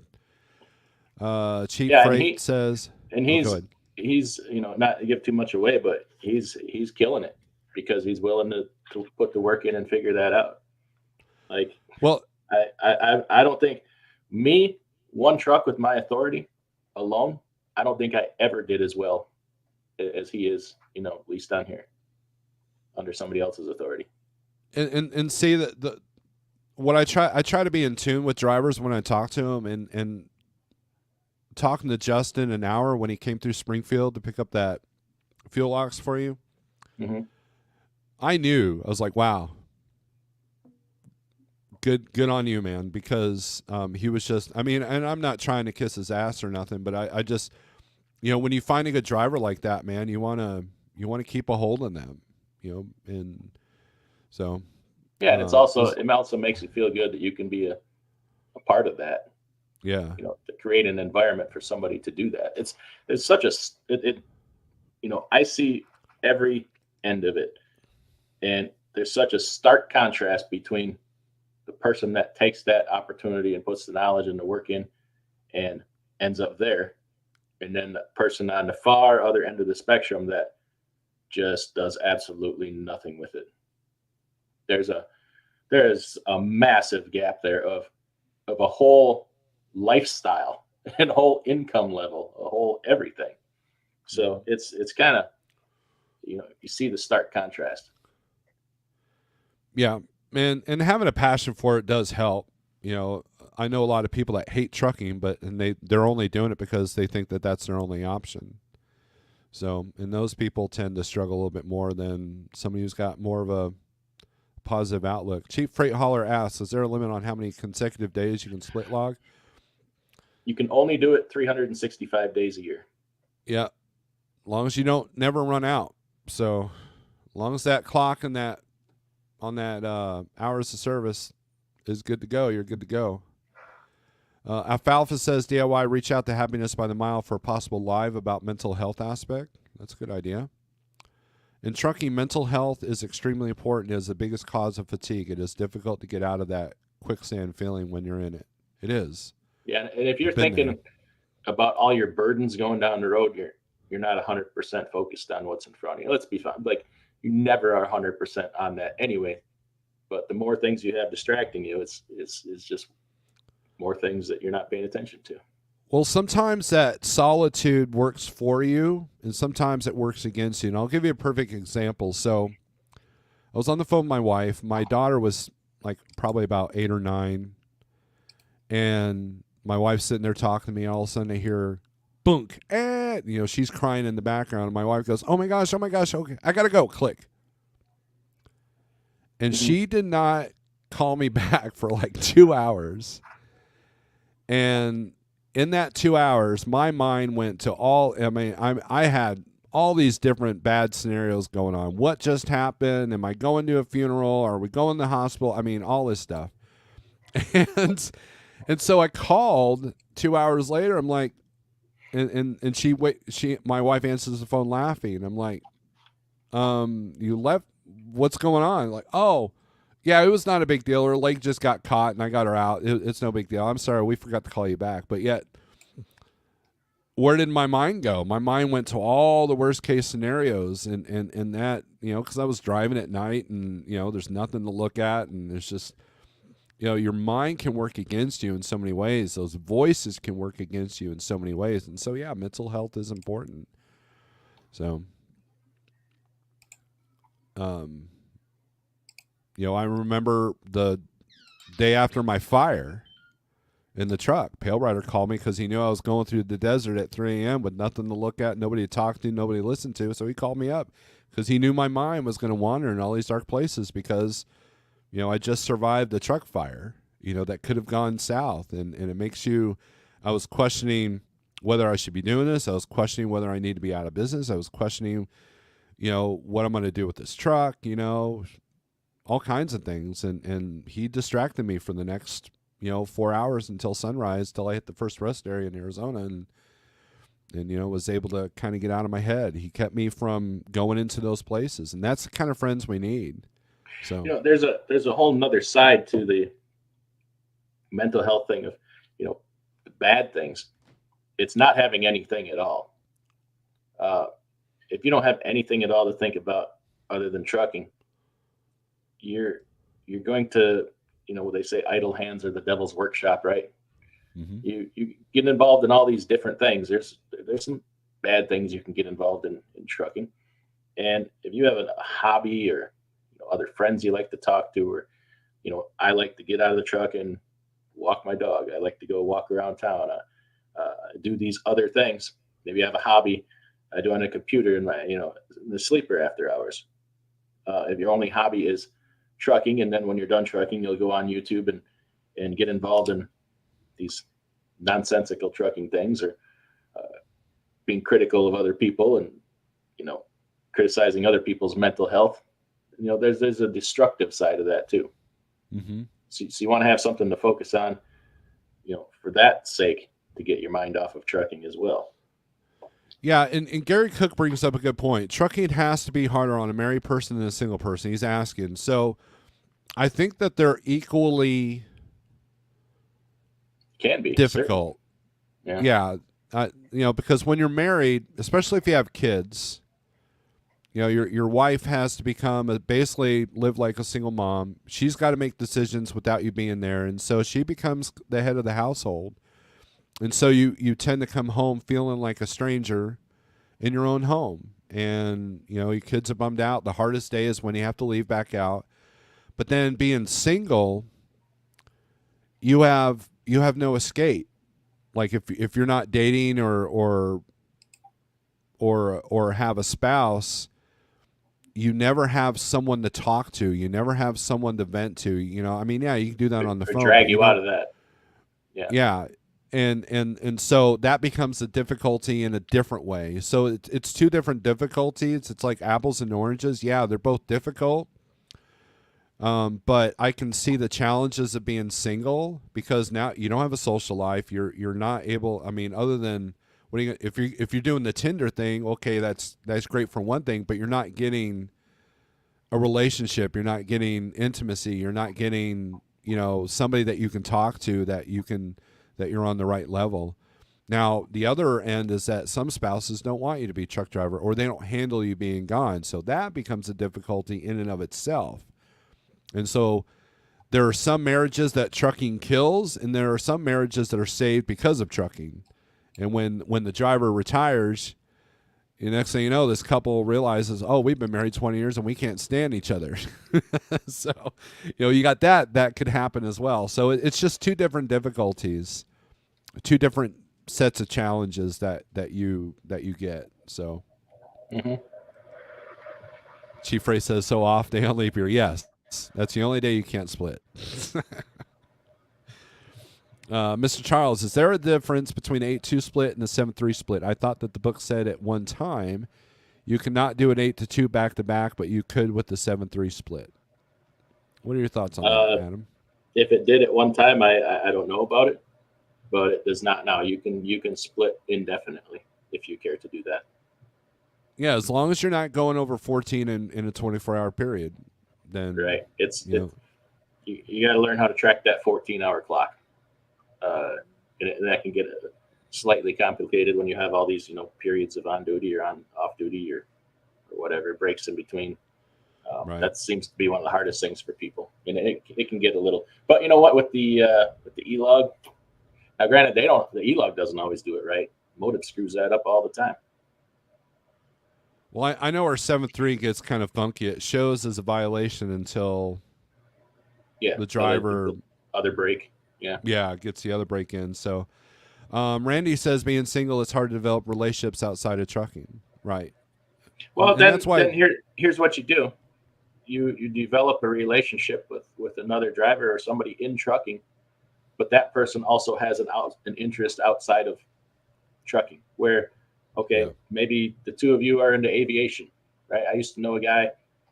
Cheap Freight says, and he's not to give too much away, but he's killing it because he's willing to put the work in and figure that out. Like, well, I don't think one truck with my authority alone, I don't think I ever did as well as he is, at least down here under somebody else's authority. And see that what I try to be in tune with drivers when I talk to them, and talking to Justin an hour when he came through Springfield to pick up that fuel ox for you. Mm-hmm. I was like, wow, good on you, man, because he was just, I mean, and I'm not trying to kiss his ass or nothing, but I just, when you find a good driver like that, man, you want to keep a hold on them, and so. Yeah, and it also makes it feel good that you can be a part of that. Yeah. To create an environment for somebody to do that. It's such I see every end of it, and there's such a stark contrast between the person that takes that opportunity and puts the knowledge and the work in and ends up there, and then the person on the far other end of the spectrum that just does absolutely nothing with it. There's a massive gap there of a whole lifestyle and whole income level, a whole everything. So it's kind of, you see the stark contrast. Yeah, man, and having a passion for it does help. I know a lot of people that hate trucking, they're only doing it because they think that that's their only option. So, and those people tend to struggle a little bit more than somebody who's got more of a positive outlook. Chief Freight Hauler asks, is there a limit on how many consecutive days you can split log? You can only do it 365 days a year. Yeah. As long as you don't never run out. So as long as that clock and that on that hours of service is good to go, you're good to go. Alfalfa says DIY reach out to Happiness by the Mile for a possible live about mental health aspect. That's a good idea. In trucking, mental health is extremely important. It is the biggest cause of fatigue. It is difficult to get out of that quicksand feeling when you're in it. It is. Yeah, and if you're thinking about all your burdens going down the road, you're not 100% focused on what's in front of you. Let's be fine. Like, you never are 100% on that anyway. But the more things you have distracting you, it's just more things that you're not paying attention to. Well, sometimes that solitude works for you, and sometimes it works against you. And I'll give you a perfect example. So I was on the phone with my wife. My daughter was like probably about 8 or 9. And my wife's sitting there talking to me. And all of a sudden I hear, bunk. She's crying in the background. And my wife goes, oh my gosh. Okay, I got to go. Click. And she did not call me back for like 2 hours. And in that 2 hours, my mind went to I had all these different bad scenarios going on. What just happened? Am I going to a funeral? Are we going to the hospital? I mean, all this stuff. And so I called 2 hours later. I'm like, and my wife answers the phone laughing. I'm like, you left, what's going on? Like, oh, yeah, it was not a big deal. Her leg just got caught, and I got her out. It's no big deal. I'm sorry, we forgot to call you back. But yet, where did my mind go? My mind went to all the worst case scenarios, and that, because I was driving at night, and there's nothing to look at, and there's just, your mind can work against you in so many ways. Those voices can work against you in so many ways, and so yeah, mental health is important. So, I remember the day after my fire in the truck, Pale Rider called me because he knew I was going through the desert at 3 a.m. with nothing to look at, nobody to talk to, nobody to listen to. So he called me up because he knew my mind was going to wander in all these dark places because, I just survived a truck fire, that could have gone south. And it makes you, I was questioning whether I should be doing this. I was questioning whether I need to be out of business. I was questioning, what I'm going to do with this truck, all kinds of things. And he distracted me for the next, 4 hours until sunrise, till I hit the first rest area in Arizona, and was able to kind of get out of my head. He kept me from going into those places, and that's the kind of friends we need. So there's a whole nother side to the mental health thing of, the bad things. It's not having anything at all. If you don't have anything at all to think about other than trucking, you're going to, what they say, idle hands are the devil's workshop, right? Mm-hmm. You get involved in all these different things. There's some bad things you can get involved in trucking. And if you have a hobby or other friends you like to talk to, or I like to get out of the truck and walk my dog. I like to go walk around town, do these other things. Maybe I have a hobby I do on a computer in in the sleeper after hours. If your only hobby is trucking, and then when you're done trucking, you'll go on YouTube and get involved in these nonsensical trucking things, or being critical of other people, and you know criticizing other people's mental health. There's a destructive side of that too. Mm-hmm. So you want to have something to focus on, for that sake, to get your mind off of trucking as well. Yeah, and Gary Cook brings up a good point. Trucking has to be harder on a married person than a single person. He's asking. So I think that they're equally Can be difficult. Yeah. Because when you're married, especially if you have kids, your wife has to basically live like a single mom. She's got to make decisions without you being there, and so she becomes the head of the household. And so you tend to come home feeling like a stranger in your own home. And, your kids are bummed out. The hardest day is when you have to leave back out. But then being single, you have no escape. Like if you're not dating or have a spouse, you never have someone to talk to. You never have someone to vent to. You can do that on the Or phone. drag you out of that. Yeah. Yeah. And so that becomes a difficulty in a different way. So it's two different difficulties. It's like apples and oranges. Yeah, they're both difficult. But I can see the challenges of being single, because now you don't have a social life. You're not able. I mean, other than if you're doing the Tinder thing, okay, that's great for one thing, but you're not getting a relationship. You're not getting intimacy. You're not getting somebody that you can talk to, that you're on the right level. Now, the other end is that some spouses don't want you to be a truck driver, or they don't handle you being gone. So that becomes a difficulty in and of itself. And so there are some marriages that trucking kills, and there are some marriages that are saved because of trucking. And when the driver retires, the next thing you know, this couple realizes, oh, we've been married 20 years and we can't stand each other. So, you got that could happen as well. So it's just two different difficulties, two different sets of challenges that you get. So, Mm-hmm. Chief Ray says, so off day on leap year. Yes, that's the only day you can't split. Mr. Charles, is there a difference between 8-2 split and a 7-3 split? I thought that the book said at one time you cannot do an 8-2 back-to-back, but you could with the 7-3 split. What are your thoughts on that, Adam? If it did at one time, I don't know about it, but it does not now. You can split indefinitely if you care to do that. Yeah, as long as you're not going over 14 in a 24-hour period, then right. You got to learn how to track that 14-hour clock. And that can get slightly complicated when you have all these, periods of on duty or on off duty or whatever, breaks in between. Right. That seems to be one of the hardest things for people, and it can get a little. But you know what, with the e-log, now granted the e-log doesn't always do it right. Motive screws that up all the time. Well, I know our 7-3 gets kind of funky. It shows as a violation until the driver other break. Yeah, gets the other break in. So, Randy says being single, it's hard to develop relationships outside of trucking. Right. Well, then here's what you do. You develop a relationship with another driver or somebody in trucking, but that person also has an interest outside of trucking, where, maybe the two of you are into aviation, right? I used to know a guy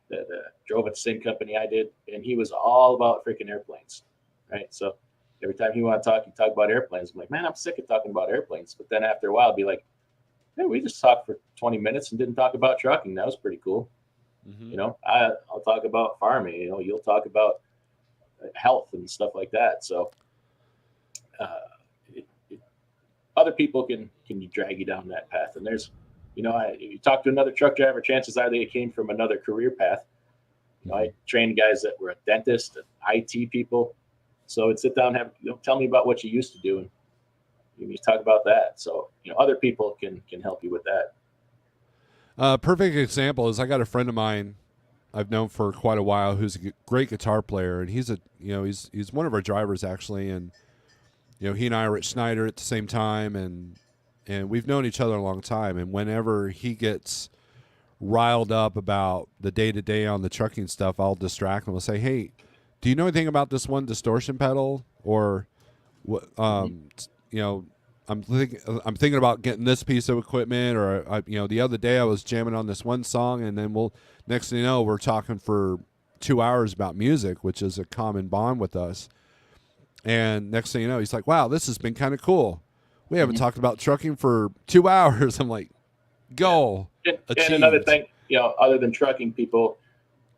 that drove at the same company I did, and he was all about freaking airplanes, right? So every time he wanted to talk, he'd talk about airplanes. I'm like, man, I'm sick of talking about airplanes. But then after a while, I'd be like, hey, we just talked for 20 minutes and didn't talk about trucking. That was pretty cool. Mm-hmm. I'll talk about farming. You'll talk about health and stuff like that. So other people can drag you down that path. And there's, you talk to another truck driver, chances are they came from another career path. I trained guys that were a dentist, IT people. So I'd sit down and have, tell me about what you used to do. And you talk about that. So, other people can help you with that. Perfect example is I got a friend of mine I've known for quite a while, who's a great guitar player, and he's one of our drivers actually, and he and I are at Schneider at the same time, and we've known each other a long time, and whenever he gets riled up about the day-to-day on the trucking stuff, I'll distract him. I'll say, hey, do you know anything about this one distortion pedal? Or what? I'm thinking about getting this piece of equipment, or the other day I was jamming on this one song, and then next thing you know, we're talking for 2 hours about music, which is a common bond with us. And next thing you know, he's like, wow, this has been kind of cool. We haven't talked about trucking for 2 hours. I'm like, goal. And another thing, other than trucking, people,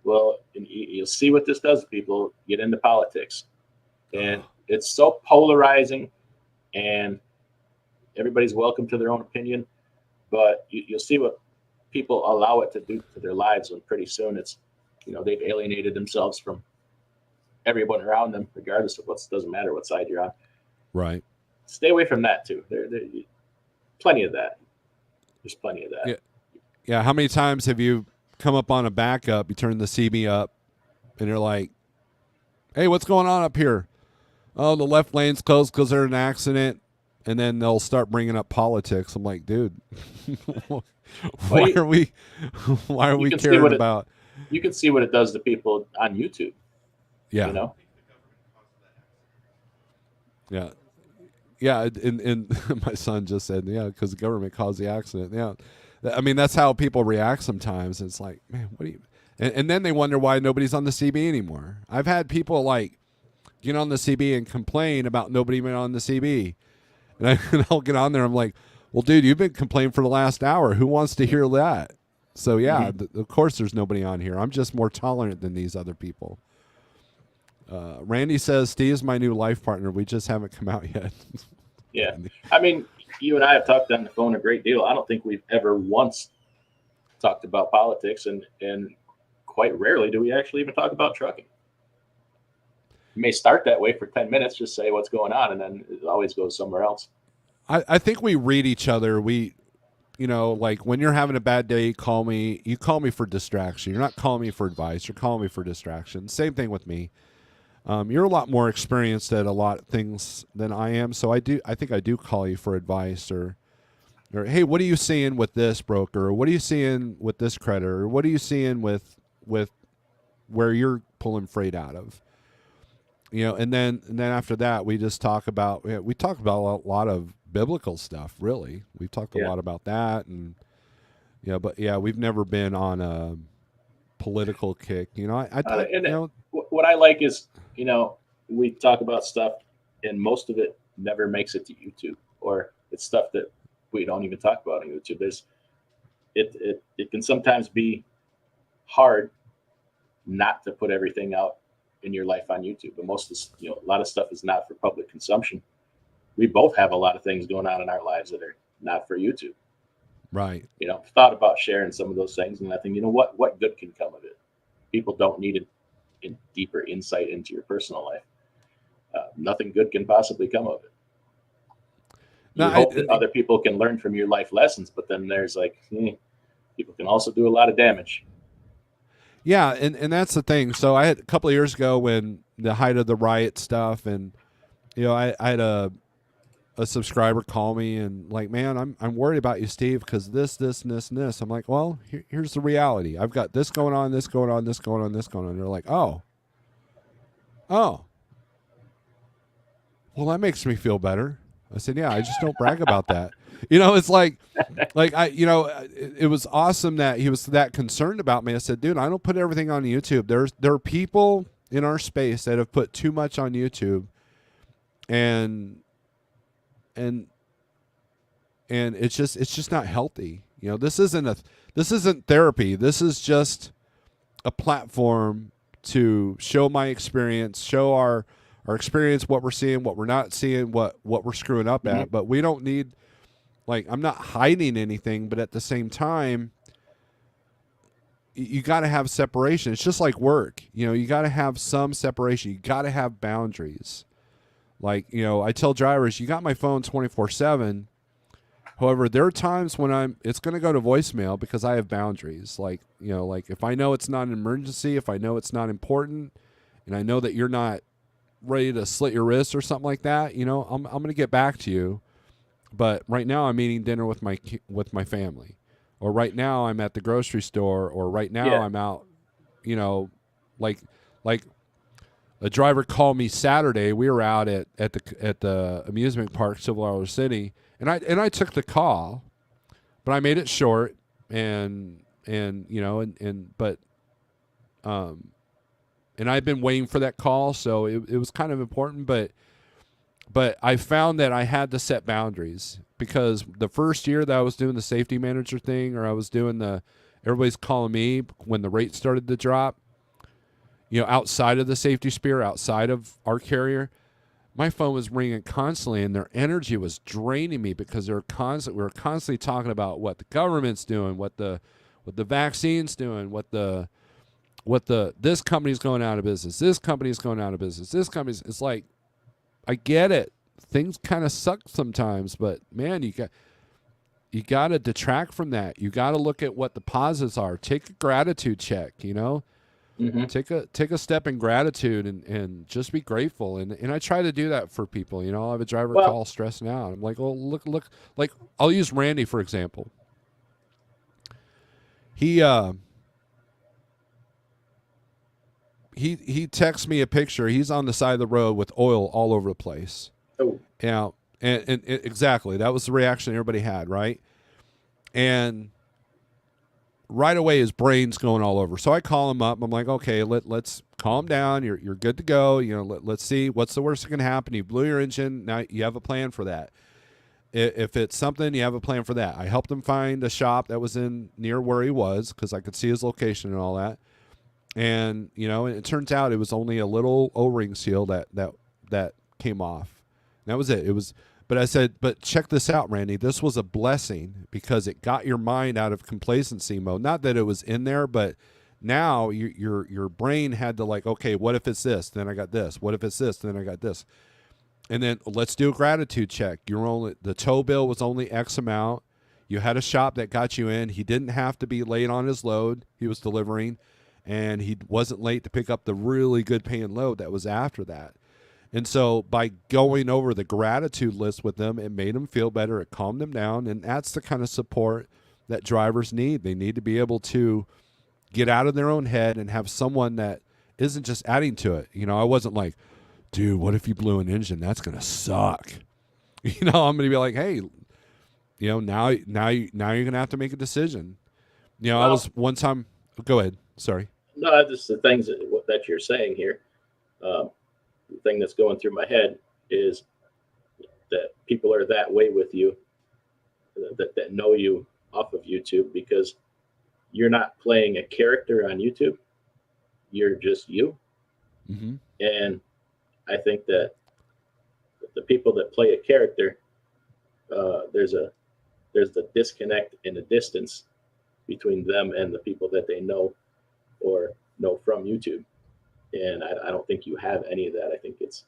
well, you'll see what this does. People get into politics, and it's so polarizing, and everybody's welcome to their own opinion, but you'll see what people allow it to do to their lives, and pretty soon it's, they've alienated themselves from everyone around them, regardless of doesn't matter what side you're on. Right. Stay away from that too. There plenty of that. There's plenty of that. Yeah. How many times have you come up on a backup, you turn the CB up, and you're like, hey, what's going on up here? Oh, the left lane's closed because there's an accident. And then they'll start bringing up politics. I'm like, dude, why are we caring about? You can see what it does to people on YouTube. Yeah. Yeah. Yeah. And my son just said, yeah, because the government caused the accident. Yeah. I mean, that's how people react sometimes. It's like, man, what do you, and then they wonder why nobody's on the CB anymore. I've had people like get on the CB and complain about nobody being on the CB. And I'll get on there. I'm like, well, dude, you've been complaining for the last hour. Who wants to hear that? So, yeah, of course there's nobody on here. I'm just more tolerant than these other people. Randy says, Steve's my new life partner. We just haven't come out yet. Yeah. I mean, you and I have talked on the phone a great deal. I don't think we've ever once talked about politics, and quite rarely do we actually even talk about trucking. You may start that way for 10 minutes, just say what's going on, and then it always goes somewhere else. I think we read each other. Like when you're having a bad day, you call me for distraction. You're not calling me for advice. You're calling me for distraction. Same thing with me. You're a lot more experienced at a lot of things than I am. So I think I do call you for advice, or hey, what are you seeing with this broker? Or what are you seeing with this creditor? Or what are you seeing with where you're pulling freight out of? And then after that, we just talk about a lot of biblical stuff. Really, we've talked a lot about that, and but we've never been on a political kick. What I like is, we talk about stuff, and most of it never makes it to YouTube, or it's stuff that we don't even talk about on YouTube. It can sometimes be hard not to put everything out in your life on YouTube, but most of a lot of stuff is not for public consumption. We both have a lot of things going on in our lives that are not for YouTube. Right. Thought about sharing some of those things, and I think, what good can come of it? People don't need a deeper insight into your personal life. Nothing good can possibly come of it. You hope that other people can learn from your life lessons, but then there's people can also do a lot of damage. Yeah, and that's the thing. So I had a couple of years ago, when the height of the riot stuff, and I had a subscriber call me and like, man, I'm worried about you, Steve, because this, and this, and this. I'm like, well, here's the reality. I've got this going on, this going on, this going on, this going on. And they're like, oh, well, that makes me feel better. I said, yeah, I just don't brag about that. It's like it was awesome that he was that concerned about me. I said, dude, I don't put everything on YouTube. There are people in our space that have put too much on YouTube, and it's just not healthy. This isn't therapy. This is just a platform to show my experience, show our experience, what we're seeing, what we're not seeing, what we're screwing up at. But we don't need, I'm not hiding anything, but at the same time, you got to have separation. It's just like work. You got to have some separation. You got to have boundaries. I tell drivers, you got my phone 24/7, However, there are times when it's going to go to voicemail because I have boundaries. Like, like if I know it's not an emergency, if I know it's not important, and I know that you're not ready to slit your wrist or something like that, I'm going to get back to you. But right now I'm eating dinner with my family, or right now I'm at the grocery store, or right now I'm out, like a driver called me Saturday. We were out at the amusement park, Silver City, and I took the call, but I made it short, and I've been waiting for that call, so it was kind of important, but I found that I had to set boundaries, because the first year that I was doing the safety manager thing, or I was doing everybody's calling me when the rate started to drop, outside of the safety spear, outside of our carrier, my phone was ringing constantly, and their energy was draining me, because we were constantly talking about what the government's doing, what the vaccine's doing, what this company's going out of business, this company's going out of business, it's like, I get it. Things kind of suck sometimes, but man, you got to detract from that. You got to look at what the positives are. Take a gratitude check, Mm-hmm. Take a step in gratitude and just be grateful. And I try to do that for people. I'll have a driver call stressing out. I'm like, well, look, like I'll use Randy, for example. He texts me a picture. He's on the side of the road with oil all over the place. Oh. And exactly, that was the reaction everybody had, right? And right away his brain's going all over. So I call him up. I'm like, okay, let's calm down. You're good to go. Let's see what's the worst that can happen. You blew your engine. Now you have a plan for that. If it's something, you have a plan for that. I helped him find a shop that was near where he was, because I could see his location and all that. And and it turns out it was only a little O-ring seal that came off. And that was it. But I said, but check this out, Randy. This was a blessing, because it got your mind out of complacency mode. Not that it was in there, but now your brain had to, like, okay, what if it's this? Then I got this. What if it's this? Then I got this. And then let's do a gratitude check. The tow bill was only X amount. You had a shop that got you in. He didn't have to be late on his load he was delivering, and he wasn't late to pick up the really good paying load that was after that. And so by going over the gratitude list with them, it made them feel better. It calmed them down. And that's the kind of support that drivers need. They need to be able to get out of their own head and have someone that isn't just adding to it. I wasn't like, dude, what if you blew an engine? That's going to suck. I'm going to be like, hey, now you're going to have to make a decision. I was one time, go ahead. Sorry. No, just the things that you're saying here. The thing that's going through my head is that people are that way with you, that know you off of YouTube, because you're not playing a character on YouTube. You're just you. Mm-hmm. And I think that the people that play a character, there's the disconnect and the distance between them and the people that they know or know from YouTube. And I don't think you have any of that. I think it's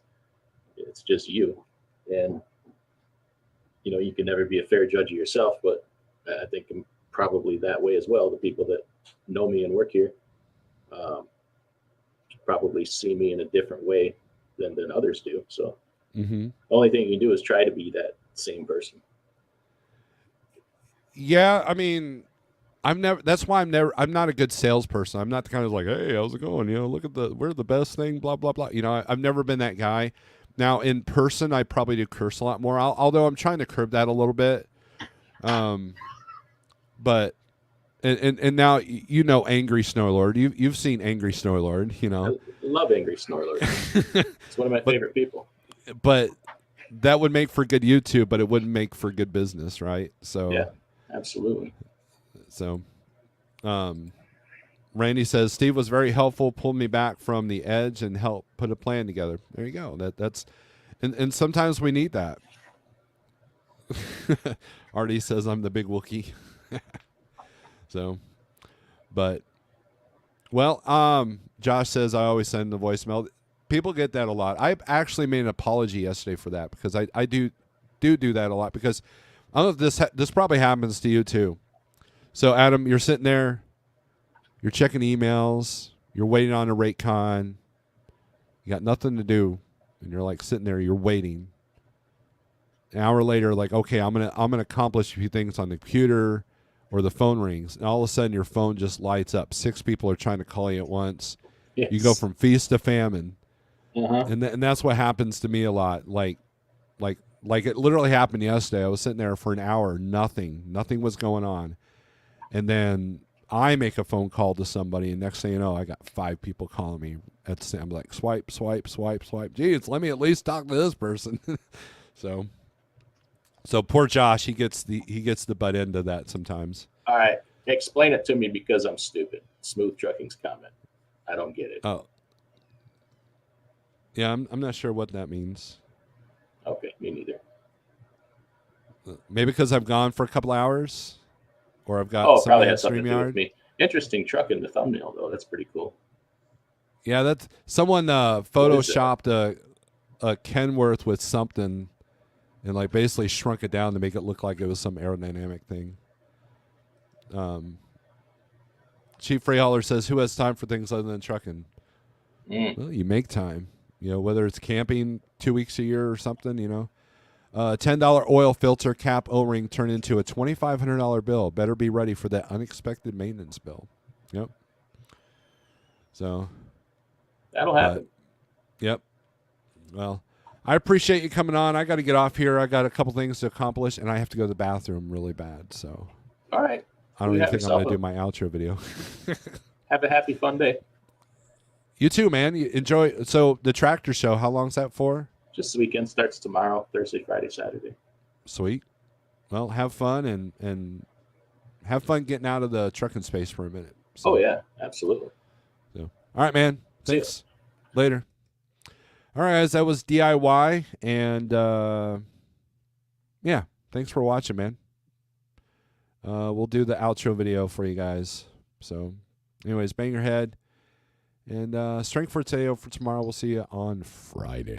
just you. And, you can never be a fair judge of yourself, but I think I'm probably that way as well. The people that know me and work here probably see me in a different way than others do. So mm-hmm. The only thing you can do is try to be that same person. Yeah, I mean, that's why I'm not a good salesperson. I'm not the kind of like, hey, how's it going? Look at we're the best thing, blah, blah, blah. I've never been that guy. Now, in person, I probably do curse a lot more, although I'm trying to curb that a little bit. But, and now, Angry Snorelord. You've seen Angry Snorelord, I love Angry Snorelord. It's one of my favorite people. But that would make for good YouTube, but it wouldn't make for good business, right? So yeah, absolutely. So, Randy says, Steve was very helpful, pulled me back from the edge and helped put a plan together. There you go. That's and sometimes we need that. Artie says I'm the big Wookie. So, but, well, Josh says I always send the voicemail. People get that a lot. I actually made an apology yesterday for that, because I do that a lot, because I don't know if this probably happens to you too. So Adam, you're sitting there, you're checking emails, you're waiting on a rate con, you got nothing to do, and you're like sitting there, you're waiting. An hour later, like, okay, I'm gonna accomplish a few things on the computer, or the phone rings, and all of a sudden your phone just lights up. 6 people are trying to call you at once. Yes. You go from feast to famine, Uh-huh. and that's what happens to me a lot. Like it literally happened yesterday. I was sitting there for an hour, nothing was going on, and then I make a phone call to somebody, and next thing you know, I got 5 people calling me at the same. I'm like, swipe. Geez, let me at least talk to this person. So poor Josh, he gets the butt end of that sometimes. All right. Explain it to me because I'm stupid. Smooth Trucking's comment. I don't get it. Oh. Yeah, I'm not sure what that means. Okay, me neither. Maybe because I've gone for a couple hours, or I've got probably something has something to do with StreamYard. me. Interesting truck in the thumbnail though. That's pretty cool. Yeah, that's someone photoshopped a Kenworth with something, and like basically shrunk it down to make it look like it was some aerodynamic thing. Chief Freyhaller says, "Who has time for things other than trucking?" Well, you make time. You know, whether it's camping 2 weeks a year or something. You know, $10 oil filter cap O-ring turned into a $2,500 bill. Better be ready for that unexpected maintenance bill. Yep. So That'll happen. Yep. Well, I appreciate you coming on. I got to get off here. I got a couple things to accomplish, and I have to go to the bathroom really bad. So, all right. I don't even think I'm going to do my outro video. Have a happy, fun day. You too, man. You enjoy. So the tractor show, how long's that for? Just the weekend starts tomorrow, Thursday, Friday, Saturday. Sweet. Well, have fun and have fun getting out of the trucking space for a minute. So, oh yeah, absolutely. So, all right, man. Thanks. Later. All right, guys. That was DIY, and yeah, thanks for watching, man. We'll do the outro video for you guys. So, anyways, bang your head. And strength for today, for tomorrow. We'll see you on Friday.